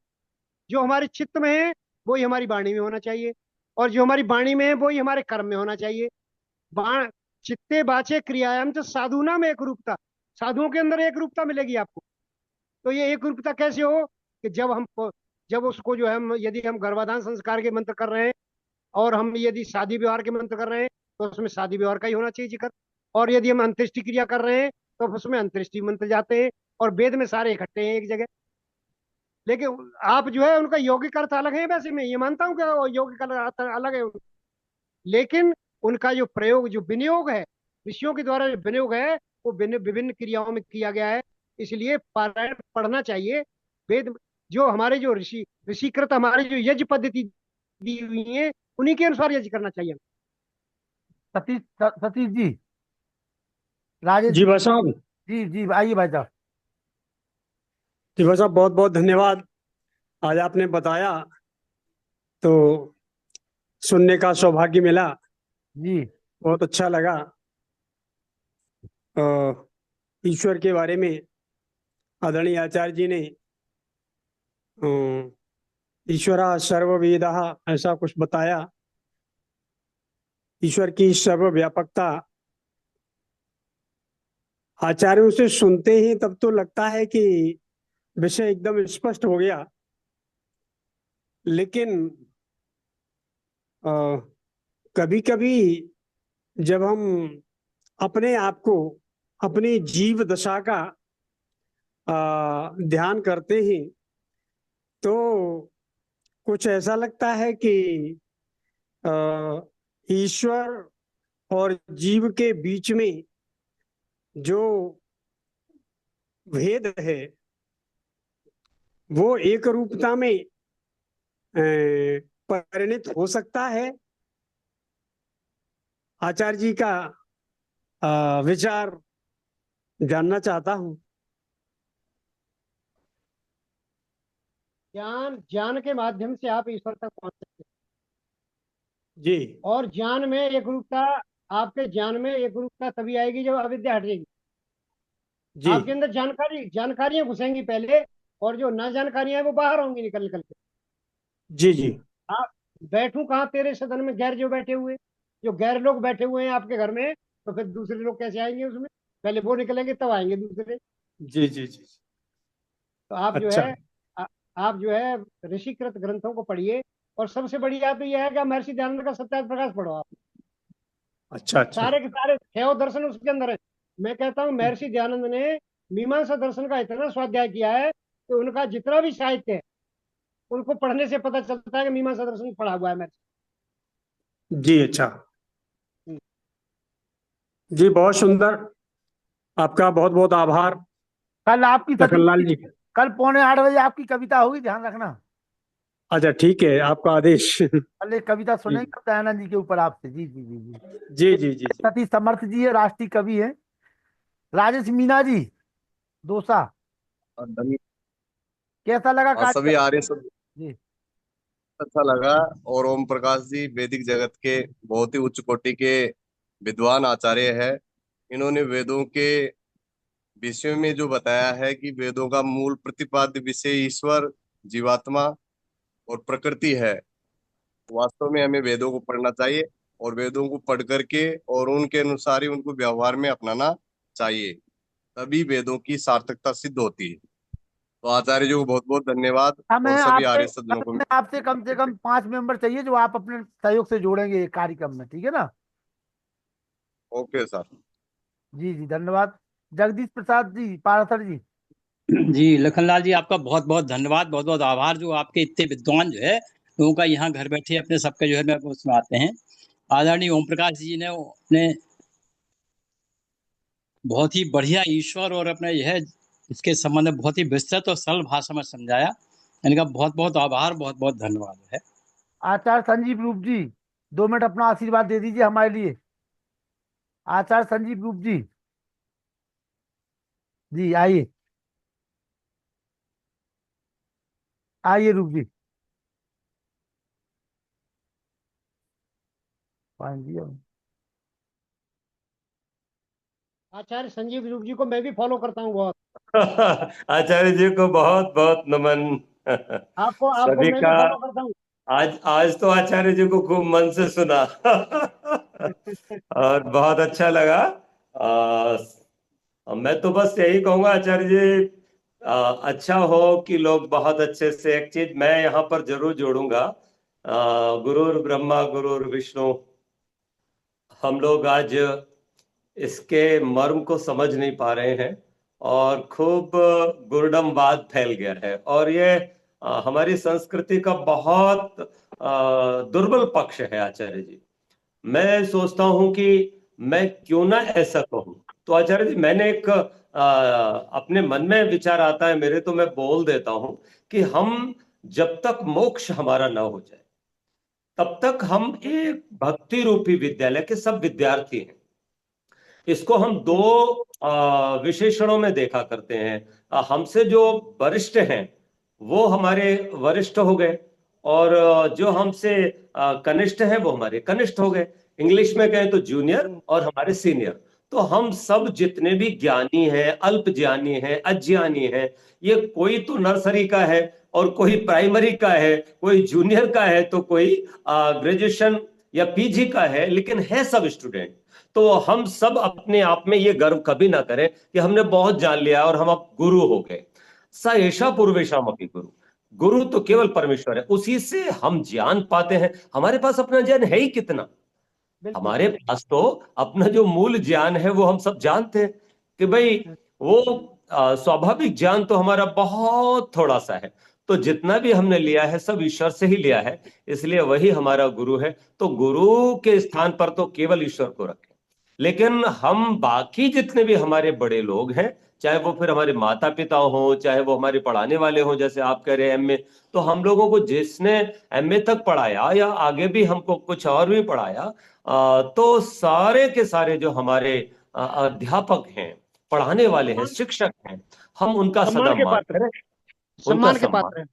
जो हमारे चित्त में है वो ही हमारी वाणी में होना चाहिए, और जो हमारी वाणी में है वो ही हमारे कर्म में होना चाहिए। बाण चित्ते वाचे क्रियायाम तो साधुना में एक रूपता, साधुओं के अंदर एक रूपता मिलेगी आपको। तो ये एक रूपता कैसे हो कि जब उसको जो है यदि हम गर्भाधान संस्कार के मंत्र कर रहे हैं, और हम यदि शादी विवाह के मंत्र कर रहे हैं तो उसमें शादी विवाह का ही होना चाहिए जिक्र। और यदि हम अंत्येष्टि क्रिया कर रहे हैं तो उसमें अंत्येष्टि मंत्र जाते हैं, और वेद में सारे इकट्ठे हैं एक जगह। लेकिन आप जो है उनका यौगिक अर्थ अलग है, वैसे मैं ये मानता हूँ कि यौगिक अर्थ अलग है, लेकिन उनका जो प्रयोग जो विनियोग है, ऋषियों के द्वारा जो विनियोग है वो विभिन्न क्रियाओं में किया गया है। इसलिए पारायण पढ़ना चाहिए। वेद जो हमारे जो ऋषिकृत हमारे जो यज्ञ पद्धति दी हुई है उन्हीं के अनुसार यज्ञ करना चाहिए। सतीश जी, राजेश जी भाई साहब। जी जी आइए भाई साहब। जी भाई साहब, बहुत बहुत धन्यवाद। आज आपने बताया तो सुनने का सौभाग्य मिला, जी बहुत अच्छा लगा। ईश्वर के बारे में आदरणीय आचार्य जी ने ईश्वरा सर्ववेदः ऐसा कुछ बताया। ईश्वर की सर्वव्यापकता आचार्यों से सुनते ही तब तो लगता है कि विषय एकदम स्पष्ट हो गया। लेकिन कभी कभी जब हम अपने आप को, अपनी जीव दशा का ध्यान करते हैं, तो कुछ ऐसा लगता है कि अ, ईश्वर और जीव के बीच में जो भेद है वो एक रूपता में परिणित हो सकता है। आचार्य जी का विचार जानना चाहता हूं। ज्ञान के माध्यम से आप ईश्वर तक पहुंच सकते जी हैं। और ज्ञान में एक रूपता, आपके ज्ञान में एक रूपता तभी आएगी जब अविद्या हट जाएगी। जी आपके अंदर जानकारियां घुसेंगी पहले, और जो ना जानकारियां हैं वो बाहर होंगी निकल निकल के। जी जी आप बैठू कहाँ तेरे सदन में, गैर जो बैठे हुए, जो गैर लोग बैठे हुए हैं आपके घर में, तो फिर दूसरे लोग कैसे आएंगे उसमें? पहले वो निकलेंगे तब आएंगे दूसरे। जी जी जी। तो आप जो अच्छा है आ, आप जो है ऋषिकृत ग्रंथों को पढ़िए। और सबसे बड़ी बात तो यह है कि आप महर्षि दयानंद का सत्यार्थ प्रकाश पढ़ो। आप अच्छा अच्छा। सारे के सारे 6 दर्शन उसके अंदर है। मैं कहता हूँ महर्षि दयानंद ने मीमांसा दर्शन का इतना स्वाध्याय किया है कि उनका जितना भी साहित्य है उनको पढ़ने से पता चलता है कि मीमांसा दर्शन पढ़ा हुआ है महर्षि। जी अच्छा। जी बहुत सुंदर, आपका बहुत बहुत आभार कल आपकी लखनलाल सती, जी। कल 7:45 आपकी कविता होगी, ध्यान रखना। अच्छा ठीक है, आपका आदेश। कल एक कविता जी सुनेंगे दयानंद जी के ऊपर आपसे। जी जी जी जी। जी जी जी जी। सती समर्थ जी है, राष्ट्रीय कवि है। राजेश मीना जी, दोसा, और धन्य- कैसा लगा और सभी कार्यक्रम? आर्य सब जी अच्छा लगा। और ओम प्रकाश जी वैदिक जगत के बहुत ही उच्च कोटि के विद्वान आचार्य है। इन्होंने वेदों के विषयों में जो बताया है कि वेदों का मूल प्रतिपाद्य विषय ईश्वर, जीवात्मा और प्रकृति है। वास्तव में हमें वेदों को पढ़ना चाहिए और वेदों को पढ़ करके और उनके अनुसार ही उनको व्यवहार में अपनाना चाहिए, तभी वेदों की सार्थकता सिद्ध होती है। तो आचार्य जी को बहुत बहुत धन्यवाद हमें और सभी आपसे आर्य सज्जनों को। हमें आपसे कम से कम 5 मेंबर चाहिए जो आप अपने सहयोग से जोड़ेंगे ये कार्यक्रम में, ठीक है ना? Okay sir. जी जी धन्यवाद। जगदीश प्रसाद जी, पारासर जी। जी लखनलाल जी, आपका बहुत बहुत धन्यवाद, बहुत बहुत आभार जो आपके इतने विद्वान जो है लोगों का यहाँ घर बैठे अपने सबके जो है मैं उसमें आते हैं। आदरणीय ओम प्रकाश जी ने बहुत ही बढ़िया ईश्वर और अपने यह इसके संबंध में बहुत ही विस्तृत और सरल भाषा में समझाया। इनका बहुत बहुत आभार, बहुत बहुत धन्यवाद है। आचार्य संजीव रूप जी, 2 मिनट अपना आशीर्वाद दे दीजिए हमारे लिए। आचार्य संजीव रूप जी, जी आइए, आइए रूप जी। जी आचार्य संजीव रूप जी को मैं भी फॉलो करता हूँ बहुत। आचार्य जी को बहुत बहुत नमन। आपको आपको सभी मैं भी का फॉलो करता हूँ। आज आज तो आचार्य जी को खूब मन से सुना। और बहुत अच्छा लगा। मैं तो बस यही कहूंगा आचार्य जी, अच्छा हो कि लोग बहुत अच्छे से, एक चीज मैं यहाँ पर जरूर जोड़ूंगा, गुरुर ब्रह्मा गुरुर विष्णु। हम लोग आज इसके मर्म को समझ नहीं पा रहे हैं और खूब गुरडमवाद फैल गया है, और ये हमारी संस्कृति का बहुत दुर्बल पक्ष है आचार्य जी। मैं सोचता हूं कि मैं क्यों ना ऐसा कहूं। तो आचार्य जी मैंने एक अपने मन में विचार आता है मेरे, तो मैं बोल देता हूं कि हम जब तक मोक्ष हमारा ना हो जाए तब तक हम एक भक्ति रूपी विद्यालय के सब विद्यार्थी हैं। इसको हम दो विशेषणों में देखा करते हैं। हमसे जो वरिष्ठ हैं वो हमारे वरिष्ठ हो गए, और जो हमसे कनिष्ठ हैं वो हमारे कनिष्ठ हो गए। इंग्लिश में कहें तो जूनियर और हमारे सीनियर। तो हम सब जितने भी ज्ञानी हैं, अल्प ज्ञानी हैं, अज्ञानी हैं, ये कोई तो नर्सरी का है और कोई प्राइमरी का है, कोई जूनियर का है तो कोई ग्रेजुएशन या पीजी का है, लेकिन है सब स्टूडेंट। तो हम सब अपने आप में ये गर्व कभी ना करें कि हमने बहुत जान लिया और हम अब गुरु हो गए। स एषा पूर्वेशामपि गुरु। गुरु तो केवल परमेश्वर है, उसी से हम ज्ञान पाते हैं। हमारे पास अपना ज्ञान है ही कितना, बिल्कुल हमारे पास तो अपना जो मूल ज्ञान है वो हम सब जानते हैं कि भाई वो स्वाभाविक ज्ञान तो हमारा बहुत थोड़ा सा है। तो जितना भी हमने लिया है सब ईश्वर से ही लिया है, इसलिए वही हमारा गुरु है। तो गुरु के स्थान पर तो केवल ईश्वर को रखें। लेकिन हम बाकी जितने भी हमारे बड़े लोग हैं, चाहे वो फिर हमारे माता पिता हो, चाहे वो हमारे पढ़ाने वाले हो, जैसे आप कह रहे हैं एमए, तो हम लोगों को जिसने एमए तक पढ़ाया या आगे भी हमको कुछ और भी पढ़ाया, तो सारे के सारे जो हमारे अध्यापक हैं, पढ़ाने वाले हैं, शिक्षक हैं, हम उनका सम्मान सदा के मान पात्र करें, उनका सम्मान के सम्मान। पात्र हैं।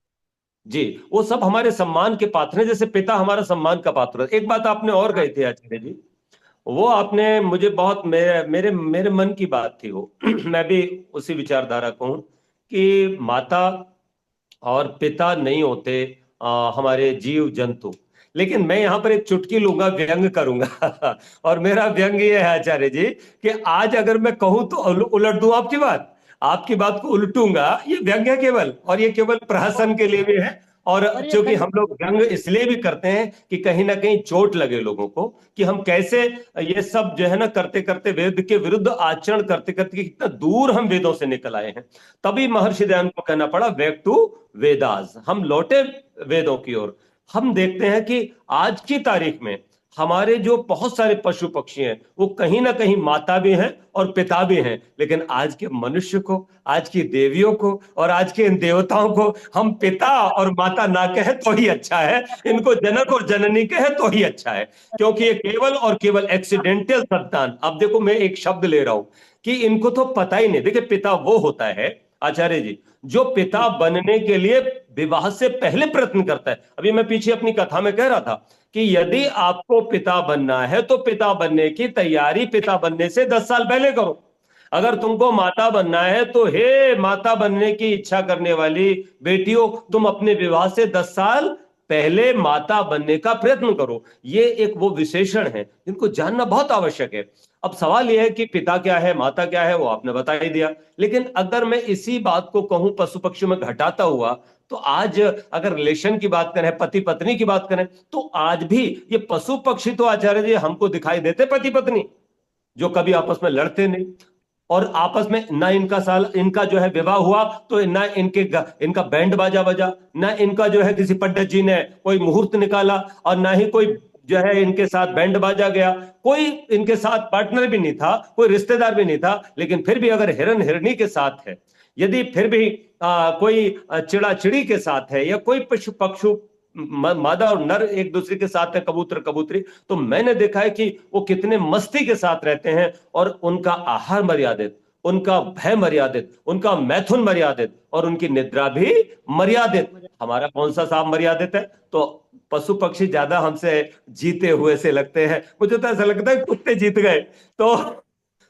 जी, वो सब हमारे सम्मान के पात्र हैं, जैसे पिता हमारा सम्मान का पात्र है। एक बात आपने और कही थी आचार्य जी, वो आपने मुझे बहुत मेरे मेरे मन की बात थी वो मैं भी उसी विचारधारा को हूं कि माता और पिता नहीं होते हमारे जीव जंतु। लेकिन मैं यहां पर एक चुटकी लूंगा, व्यंग करूंगा और मेरा व्यंग ये है आचार्य जी कि आज अगर मैं कहूं तो उलट दूं आपकी बात को उलटूंगा। ये व्यंग है केवल, और ये केवल प्रहसन के लिए भी है। और और ये चूंकि हम लोग व्यंग इसलिए भी करते हैं कि कहीं ना कहीं चोट लगे लोगों को, कि हम कैसे ये सब जो है ना करते करते, वेद के विरुद्ध आचरण करते करते कितना दूर हम वेदों से निकल आए हैं। तभी महर्षि दयानंद को कहना पड़ा बैक टू वेदास, हम लौटे वेदों की ओर। हम देखते हैं कि आज की तारीख में हमारे जो बहुत सारे पशु पक्षी हैं वो कहीं ना कहीं माता भी हैं और पिता भी हैं। लेकिन आज के मनुष्य को, आज की देवियों को और आज के इन देवताओं को हम पिता और माता ना कहे तो ही अच्छा है, इनको जनक और जननी कहे तो ही अच्छा है, क्योंकि ये केवल और केवल एक्सीडेंटल संतान। अब देखो मैं एक शब्द ले रहा हूं कि इनको तो पता ही नहीं। देखिए, पिता वो होता है आचार्य जी जो पिता बनने के लिए विवाह से पहले प्रयत्न करता है। अभी मैं पीछे अपनी कथा में कह रहा था कि यदि आपको पिता बनना है तो पिता बनने की तैयारी पिता बनने से 10 साल पहले करो। अगर तुमको माता बनना है तो हे माता बनने की इच्छा करने वाली बेटियों, तुम अपने विवाह से 10 साल पहले माता बनने का प्रयत्न करो। ये एक वो विशेषण है जिनको जानना बहुत आवश्यक है। अब सवाल यह है कि पिता क्या है, माता क्या है, वो आपने बता ही दिया। लेकिन अगर मैं इसी बात को कहूं पशु पक्षियों में घटाता हुआ, तो आज अगर रिलेशन की बात करें, पति पत्नी की बात करें, तो आज भी ये पशु पक्षी तो आचार्य जी हमको दिखाई देते पति पत्नी जो कभी आपस में लड़ते नहीं, और आपस में ना इनका जो है विवाह हुआ तो ना इनका बैंड बाजा बजा, ना इनका जो है किसी पंडित जी ने कोई मुहूर्त निकाला, और ना ही कोई जो है इनके साथ बैंड बाजा गया। कोई इनके साथ पार्टनर भी नहीं था, कोई रिश्तेदार भी नहीं था। लेकिन फिर भी अगर हिरन हिरनी के साथ है, यदि फिर भी कोई चिड़ा चिड़ी के साथ है, या कोई पशु पक्षु मादा और नर एक दूसरे के साथ है, कबूतर कबूतरी, तो मैंने देखा है कि वो कितने मस्ती के साथ रहते हैं, और उनका आहार मर्यादित, उनका भय मर्यादित, उनका मैथुन मर्यादित, और उनकी निद्रा भी मर्यादित। हमारा कौन सा साहब मर्यादित है? तो पशु पक्षी ज्यादा हमसे जीते हुए से लगते हैं। मुझे तो ऐसा लगता है कुत्ते जीत गए। तो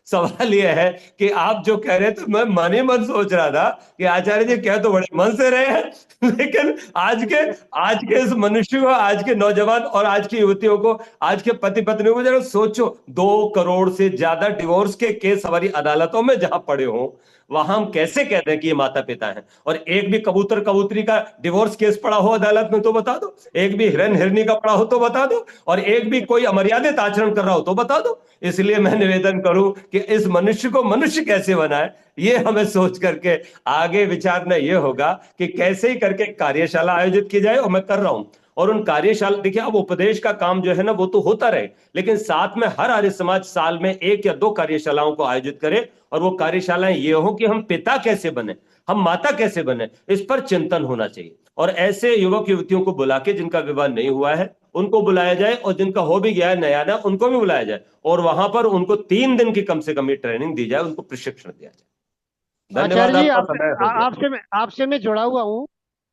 सवाल यह है कि आप जो कह रहे थे, मैं मन ही मन सोच रहा था कि आचार्य जी कह तो बड़े मन से रहे हैं, लेकिन आज के इस मनुष्य को, आज के नौजवान और आज की युवतियों को, आज के पति पत्नियों को जरा सोचो, 2 करोड़ से ज्यादा डिवोर्स के केस हमारी अदालतों में जहां पड़े हों, वहां हम कैसे कह दें कि ये माता पिता हैं? और एक भी कबूतर कबूतरी का डिवोर्स केस पड़ा हो अदालत में तो बता दो, एक भी हिरन हिरनी का पड़ा हो तो बता दो, और एक भी कोई अमर्यादित आचरण कर रहा हो तो बता दो। इसलिए मैं निवेदन करूं कि इस मनुष्य को मनुष्य कैसे बनाए, ये हमें सोच करके आगे विचारना ये होगा कि कैसे ही करके कार्यशाला आयोजित की जाए। और मैं कर रहा हूं, और उन कार्यशाला, देखिए अब उपदेश का काम जो है ना वो तो होता रहे, लेकिन साथ में हर आर्य समाज साल में 1 या 2 कार्यशालाओं को आयोजित करे, और वो कार्यशालाएं ये हो कि हम पिता कैसे बने, हम माता कैसे बने, इस पर चिंतन होना चाहिए। और ऐसे युवक युवतियों को बुला के, जिनका विवाह नहीं हुआ है उनको बुलाया जाए, और जिनका हो भी गया है नया नया उनको भी बुलाया जाए, और वहां पर उनको 3 दिन की कम से कम ट्रेनिंग दी जाए, उनको प्रशिक्षण दिया जाए। धन्यवाद, आचार्य जी, आपका समय हो गया। आपसे मैं जुड़ा हुआ हूँ,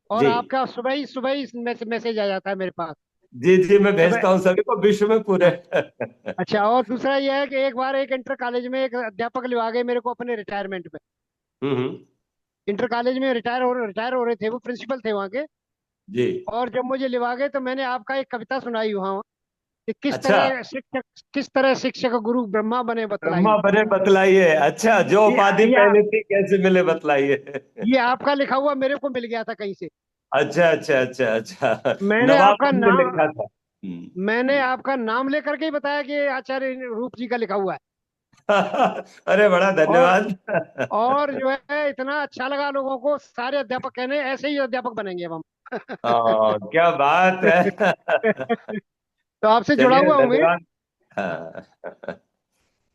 और जी आपका सुबह ही मैसेज आ जाता है मेरे पास। जी जी, मैं सुबह। भेजता हूँ सभी को विश्व में पूरे। हाँ। अच्छा, और दूसरा यह है कि एक बार एक इंटर कॉलेज में एक अध्यापक लिवा गए मेरे को अपने रिटायरमेंट में। हम्म। इंटर कॉलेज में रिटायर हो रहे थे, वो प्रिंसिपल थे वहाँ के। जी और जब मुझे लिवा गए तो मैंने आपका एक कविता सुनाई वहाँ कि किस अच्छा, तरह शिक्षक गुरु ब्रह्मा बने बतलाइए। ब्रह्मा बने बतलाइए। अच्छा, जो उपाधि ये पहले थी कैसे मिले बतलाइए। ये आपका लिखा हुआ मेरे को मिल गया था कहीं से। अच्छा अच्छा अच्छा अच्छा, मैंने आपका नवाब ने नाम लिखा था। मैंने आपका नाम लेकर के ही बताया कि ये आचार्य रूप जी का लिखा हुआ है। अरे बड़ा और धन्यवाद। और जो है इतना अच्छा लगा लोगों को, सारे अध्यापक कहने ऐसे ही अध्यापक बनेंगे अब हम। क्या बात है। तो आपसे जुड़ा चलिए, हुआ हूँ मैं। धन्यवाद। हाँ।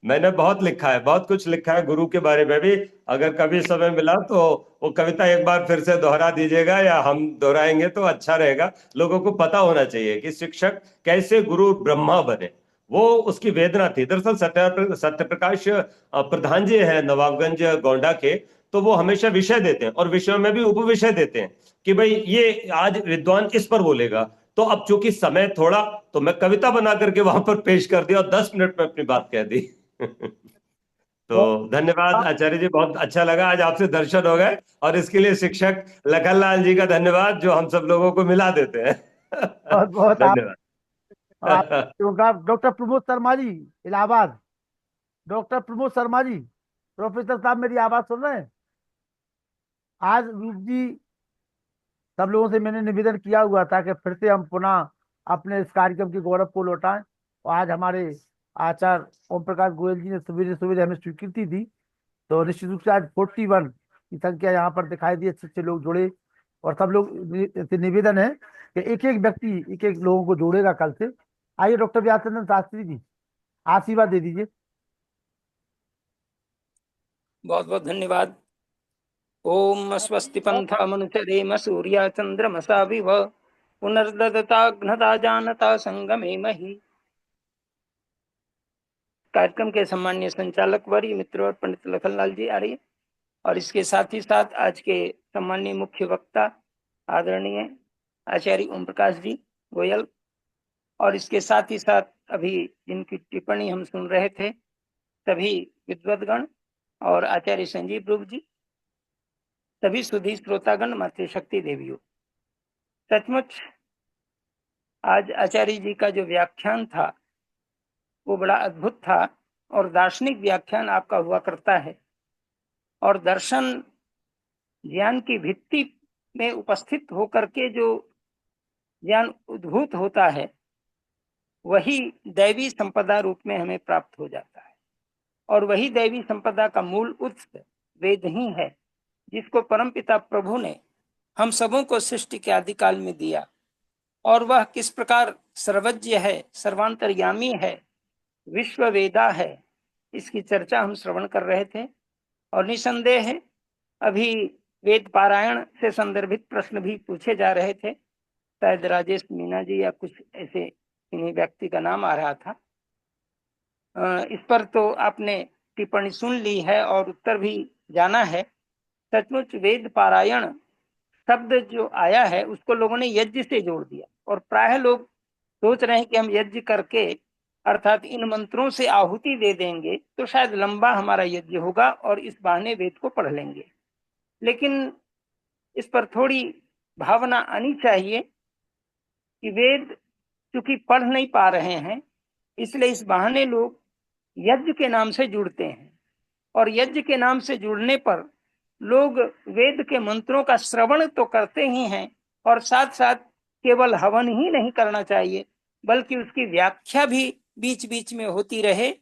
मैंने बहुत लिखा है, बहुत कुछ लिखा है गुरु के बारे में भी। अगर कभी समय मिला तो वो कविता एक बार फिर से दोहरा दीजिएगा, या हम दोहराएंगे तो अच्छा रहेगा। लोगों को पता होना चाहिए कि शिक्षक कैसे गुरु ब्रह्मा बने। वो उसकी वेदना थी। दरअसल सत्य प्रकाश प्रधान जी है नवाबगंज गोंडा के, तो वो हमेशा विषय देते हैं और विषयों में भी उपविषय देते हैं कि भाई ये आज विद्वान इस पर बोलेगा। तो अब चूंकि समय थोड़ा, तो मैं कविता बना करके वहां पर पेश कर दिया और 10 मिनट में अपनी बात कह दी। तो धन्यवाद आचार्य जी, बहुत अच्छा लगा आज आपसे दर्शन हो गए। और इसके लिए शिक्षक लखनलाल जी का धन्यवाद, जो हम सब लोगों को मिला देते हैं। बहुत बहुत धन्यवाद। Doctor Pramod Sharma ji, Allahabad. Doctor Pramod Sharma ji, professor साहब मेरी आवाज सुन रहे हैं? आज रूप जी सब लोगों से मैंने निवेदन किया हुआ था कि फिर से हम पुनः अपने इस कार्यक्रम के गौरव को लौटाएं, और आज हमारे आचार्य ओम प्रकाश गोयल जी ने सवेरे सवेरे हमें स्वीकृति दी। तो निश्चित रूप से आज 41 की संख्या यहाँ पर दिखाई दी, अच्छे अच्छे लोग जुड़े। और सब लोग से निवेदन है कि एक एक व्यक्ति एक एक लोगों को जोड़ेगा कल से। आइए डॉक्टर व्यासचंद्र शास्त्री जी, आशीर्वाद दे दीजिए। बहुत बहुत धन्यवाद। ओम स्वस्ति पंथा मनुचरेम सूर्या चंद्रमसा विव पुनर्ददता जानता संगमे मही। कार्यक्रम के सम्माननीय संचालक वर्य मित्र और पंडित लखनलाल जी आ रही है, और इसके साथ ही साथ आज के सम्माननीय मुख्य वक्ता आदरणीय आचार्य ओम प्रकाश जी गोयल, और इसके साथ ही साथ अभी जिनकी टिप्पणी हम सुन रहे थे सभी विद्वद्गण और आचार्य संजीव रूप जी, सभी सुधी श्रोतागण, मातृशक्ति देवियों। सचमुच आज आचार्य जी का जो व्याख्यान था वो बड़ा अद्भुत था, और दार्शनिक व्याख्यान आपका हुआ करता है, और दर्शन ज्ञान की भित्ति में उपस्थित होकर के जो ज्ञान उद्भूत होता है वही दैवी संपदा रूप में हमें प्राप्त हो जाता है। और वही दैवी संपदा का मूल उत्स वेद ही है, जिसको परमपिता प्रभु ने हम सबों को सृष्टि के आदिकाल में दिया, और वह किस प्रकार सर्वज्ञ है, सर्वांतर्यामी है, विश्व वेदा है, इसकी चर्चा हम श्रवण कर रहे थे। और निसंदेह है अभी वेद पारायण से संदर्भित प्रश्न भी पूछे जा रहे थे, शायद राजेश मीना जी या कुछ ऐसे इन्हीं व्यक्ति का नाम आ रहा था। इस पर तो आपने टिप्पणी सुन ली है और उत्तर भी जाना है। सचमुच वेद पारायण शब्द जो आया है उसको लोगों ने यज्ञ से जोड़ दिया, और प्रायः लोग सोच रहे हैं कि हम यज्ञ करके अर्थात इन मंत्रों से आहुति दे देंगे तो शायद लंबा हमारा यज्ञ होगा और इस बहाने वेद को पढ़ लेंगे। लेकिन इस पर थोड़ी भावना आनी चाहिए कि वेद चूंकि पढ़ नहीं पा रहे हैं, इसलिए इस बहाने लोग यज्ञ के नाम से जुड़ते हैं, और यज्ञ के नाम से जुड़ने पर लोग वेद के मंत्रों का श्रवण तो करते ही हैं, और साथ साथ केवल हवन ही नहीं करना चाहिए बल्कि उसकी व्याख्या भी बीच बीच में होती रहे।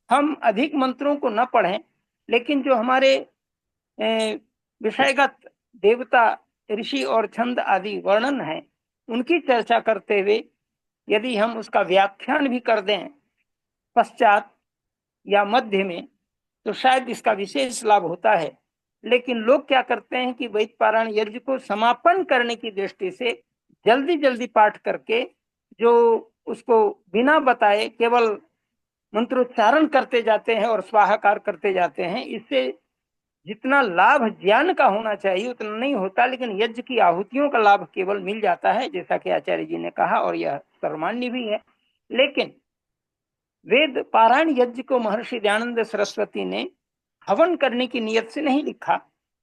हम अधिक मंत्रों को न पढ़ें, लेकिन जो हमारे विषयगत देवता, ऋषि और छंद आदि वर्णन है उनकी चर्चा करते हुए यदि हम उसका व्याख्यान भी कर दें पश्चात या मध्य में तो शायद इसका विशेष लाभ होता है। लेकिन लोग क्या करते हैं कि वेद पारायण यज्ञ को समापन करने की दृष्टि से जल्दी जल्दी पाठ करके जो उसको बिना बताए केवल मंत्रोच्चारण करते जाते हैं और स्वाहाकार करते जाते हैं। इससे जितना लाभ ज्ञान का होना चाहिए उतना नहीं होता, लेकिन यज्ञ की आहुतियों का लाभ केवल मिल जाता है, जैसा कि आचार्य जी ने कहा, और यह सर्वमान्य भी है। लेकिन वेद पारायण यज्ञ को महर्षि दयानंद सरस्वती ने हवन करने की नियत से नहीं लिखा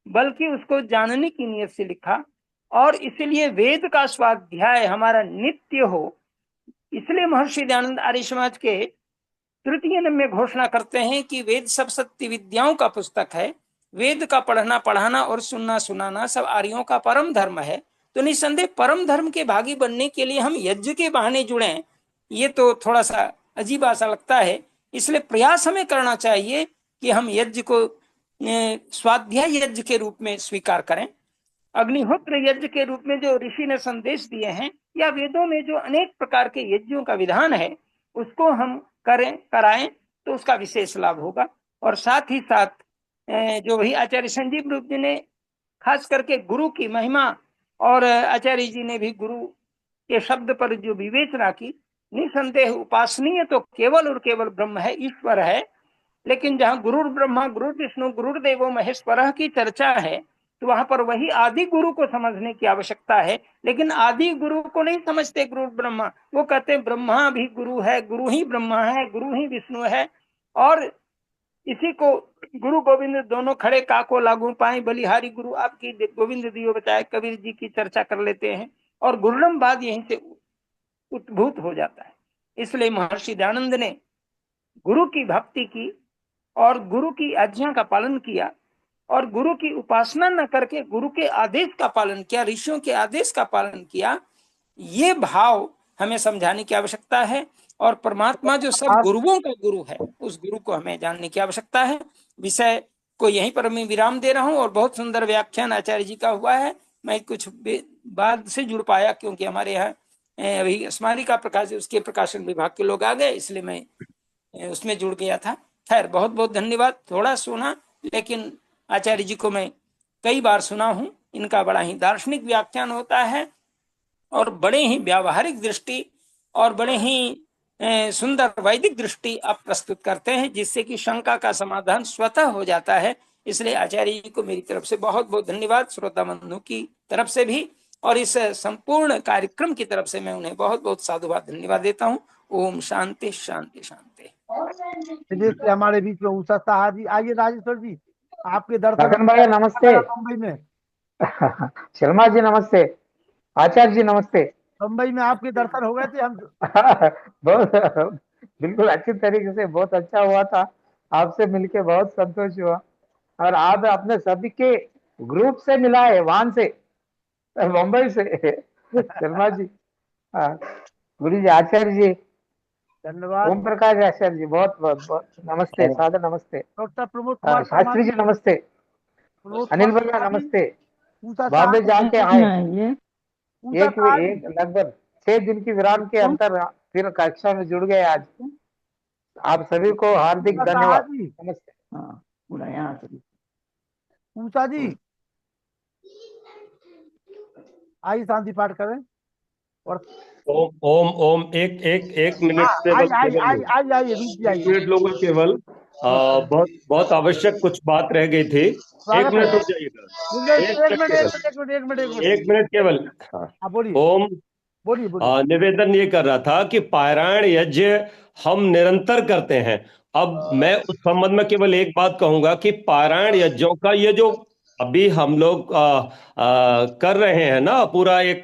बल्कि उसको जानने की नियत से लिखा, और इसलिए वेद का स्वाध्याय हमारा नित्य हो, इसलिए महर्षि दयानंद आर्य समाज के तृतीय नियम में घोषणा करते हैं कि वेद सब सत्य विद्याओं का पुस्तक है। वेद का पढ़ना पढ़ाना और सुनना सुनाना सब आर्यों का परम धर्म है। तो निसंदेह परम धर्म के भागी बनने के लिए हम यज्ञ के बहाने जुड़े, ये तो थोड़ा सा अजीब आसा लगता है। इसलिए प्रयास हमें करना चाहिए कि हम यज्ञ को स्वाध्याय यज्ञ के रूप में स्वीकार करें। अग्निहोत्र यज्ञ के रूप में जो ऋषि ने संदेश दिए हैं, या वेदों में जो अनेक प्रकार के यज्ञों का विधान है, उसको हम कराएं तो उसका विशेष लाभ होगा। और साथ ही साथ जो भी आचार्य संजीव रूप जी ने खास करके गुरु की महिमा, और आचार्य जी ने भी गुरु के शब्द पर जो विवेचना की, निसंदेह उपासनीय तो केवल और केवल ब्रह्म है, ईश्वर है। लेकिन जहाँ गुरुर ब्रह्मा गुरुर विष्णु गुरुर्देवो महेश्वरः की चर्चा है, तो वहां पर वही आदि गुरु को समझने की आवश्यकता है। लेकिन आदि गुरु को नहीं समझते गुरु ब्रह्मा, वो कहते हैं ब्रह्मा भी गुरु है, गुरु ही ब्रह्मा है, गुरु ही विष्णु है। और इसी को गुरु गोविंद दोनों खड़े काको लागू पाए बलिहारी गुरु आपकी गोविंद दियो बताए कबीर जी की चर्चा कर लेते हैं, और गुरुड़मवाद यहीं से उद्भूत हो जाता है। इसलिए महर्षि दयानंद ने गुरु की भक्ति की और गुरु की आज्ञा का पालन किया, और गुरु की उपासना न करके गुरु के आदेश का पालन किया, ऋषियों के आदेश का पालन किया। ये भाव हमें समझाने की आवश्यकता है। और परमात्मा जो सब गुरुओं का गुरु है, उस गुरु को हमें जानने की आवश्यकता है। विषय को यहीं पर मैं विराम दे रहा हूं। और बहुत सुंदर व्याख्यान आचार्य जी का हुआ है। मैं कुछ बाद से जुड़ पाया, क्योंकि हमारे यहाँ अभी स्मारिका प्रकाश उसके प्रकाशन विभाग के लोग आ गए, इसलिए मैं उसमें जुड़ गया था। खैर, बहुत बहुत धन्यवाद। थोड़ा सुना, लेकिन आचार्य जी को मैं कई बार सुना हूं। इनका बड़ा ही दार्शनिक व्याख्यान होता है, और बड़े ही व्यावहारिक दृष्टि और बड़े ही सुंदर वैदिक दृष्टि आप प्रस्तुत करते हैं, जिससे कि शंका का समाधान स्वतः हो जाता है। इसलिए आचार्य जी को मेरी तरफ से बहुत बहुत धन्यवाद, श्रोता बंधु की तरफ से भी, और इस संपूर्ण कार्यक्रम की तरफ से मैं उन्हें बहुत बहुत साधुवाद धन्यवाद देता हूँ। ओम शांति शांति शांति। हमारे बीच में उषा साहा जी, आइए राजेश्वर जी, आपके दर्शन। लखन भाई नमस्ते। मुंबई में शर्मा जी नमस्ते। आचार्य जी नमस्ते। मुंबई में आपके दर्शन हो गए थे हम। बहुत बिल्कुल अच्छी तरीके से, बहुत अच्छा हुआ था। आपसे मिलके बहुत संतोष हुआ। और आप अपने सभी के ग्रुप से मिला है, वहां से मुंबई से शर्मा जी, गुरु जी, आचार्य जी, धन्यवाद। ओम प्रकाश आचार्य जी, बहुत बहुत बहुत नमस्ते, सादर नमस्ते। डॉक्टर प्रमोद कुमार शास्त्री जी नमस्ते। अनिल भैया नमस्ते। बॉम्बे जाके आए, एक लगभग 6 दिन की विराम के अंतर फिर कक्षा में जुड़ गए आज। आप सभी को हार्दिक धन्यवाद। नमस्ते। उषा जी आइए, शांति पाठ करें। और ओम ओम ओम एक मिनट मिनट लोगों केवल बहुत बहुत आवश्यक कुछ बात रह गई थी। 1 मिनट रुक जाइएगा। एक मिनट केवल। ओम निवेदन ये कर रहा था कि पारायण यज्ञ हम निरंतर करते हैं। अब मैं उस संबंध में केवल एक बात कहूंगा कि पारायण यज्ञों का ये जो अभी हम लोग कर रहे हैं ना, पूरा एक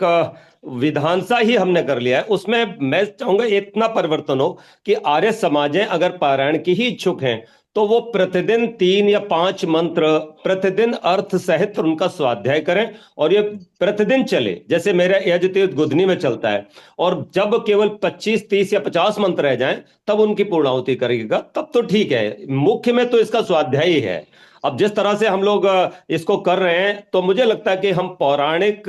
विधान सा ही हमने कर लिया है, उसमें मैं चाहूंगा इतना परिवर्तन हो कि आर्य समाजें अगर पारायण की ही इच्छुक हैं तो वो प्रतिदिन 3 या 5 मंत्र प्रतिदिन अर्थ सहित उनका स्वाध्याय करें, और ये प्रतिदिन चले, जैसे मेरा यजतीर्थ गुधनी में चलता है। और जब केवल 25, 30 या 50 मंत्र रह जाएं तब उनकी पूर्णाहुति करेगा, तब तो ठीक है। मुख्य में तो इसका स्वाध्याय ही है। अब जिस तरह से हम लोग इसको कर रहे हैं, तो मुझे लगता है कि हम पौराणिक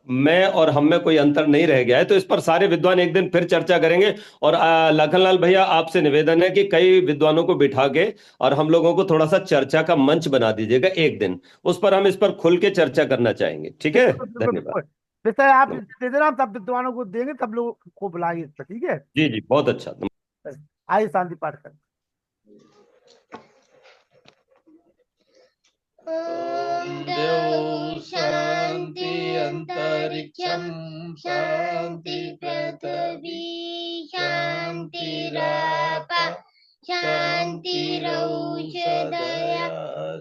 में और हम में कोई अंतर नहीं रह गया है। तो इस पर सारे विद्वान एक दिन फिर चर्चा करेंगे। और लखनलाल भैया, आपसे निवेदन है कि कई विद्वानों को बिठा के और हम लोगों को थोड़ा सा चर्चा का मंच बना दीजिएगा एक दिन, उस पर हम इस पर खुल के चर्चा करना चाहेंगे। ठीक है, धन्यवाद। जैसे आप दे देना, सब विद्वानों को देंगे, सब लोग को बुलाएंगे। ठीक है जी जी, बहुत अच्छा। आइए शांति पाठ करें। ओम देव शांति अंतरिक्षम शांति पृथ्वी शांतिराप शांतिरौषधयः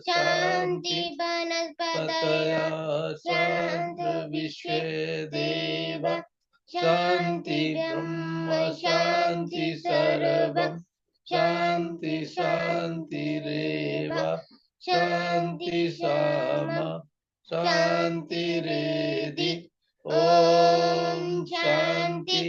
शांति वनस्पतयः शांति विश्वे देव शांति ब्रह्म शान्ति सर्वं शान्ति शान्तिरेव शान्ति सामा शान्तिरेधि ॐ शान्ति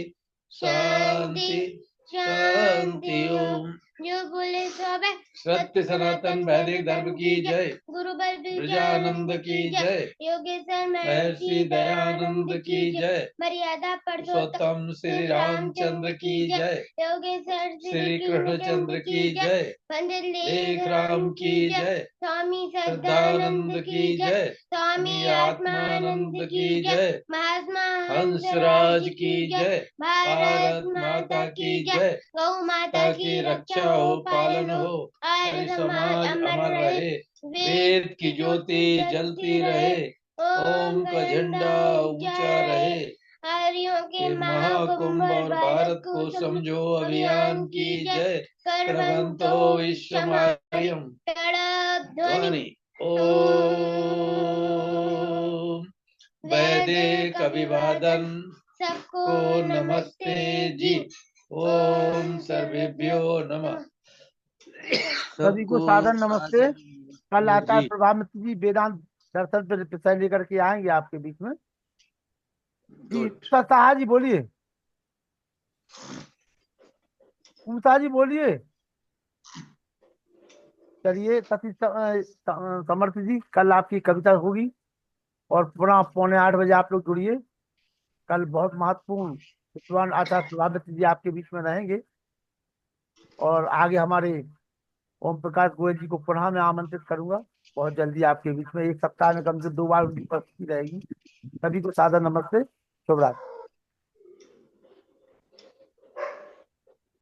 शान्ति शान्ति ओम। जो बोले सब सत्य सनातन वैदिक धर्म की जय। गुरु ब्रजानंद की जय। योगेश्वर महर्षि दयानंद की जय। मर्यादा पुरुषोत्तम श्री रामचंद्र की जय। योगेश्वर श्री कृष्णचंद्र की जय। पंडित लेख राम की जय। स्वामी सदानंद की जय। स्वामी आत्मानंद की जय। महात्मा हंसराज की जय। भारत माता की जय। गौ माता की रक्षा हो पालन हो आर्य समाज अमर रहे। वेद की ज्योति जलती रहे। ओम का झंडा ऊंचा रहे। आर्यों के महाकुंभ और भारत को समझो अभियान की जय। करवंतो विश्वमार्यम ध्वनि ओम। वैदिक अभिवादन सबको नमस्ते जी। ओम सर्वेभ्यो नमः। सभी को सादर नमस्ते। कल आचार्य प्रभामित्र जी वेदांत दर्शन पर विषय लेकर के आएंगे आपके बीच में जी। साहा जी बोलिए। उषा जी बोलिए। चलिए सतीश समर्थ जी कल आपकी कविता होगी और पुनः 7:45 बजे आप लोग जुड़िए। कल बहुत महत्वपूर्ण विद्वान आचार्य प्रभामित्र जी आपके बीच में रहेंगे और आगे हमारे ओम प्रकाश गोयल जी को पुनः मैं आमंत्रित करूंगा बहुत जल्दी आपके बीच में। एक सप्ताह में कम से 2 बार उनकी उपस्थिति रहेगी। सभी को सादर नमस्ते। शुभ रात्रि।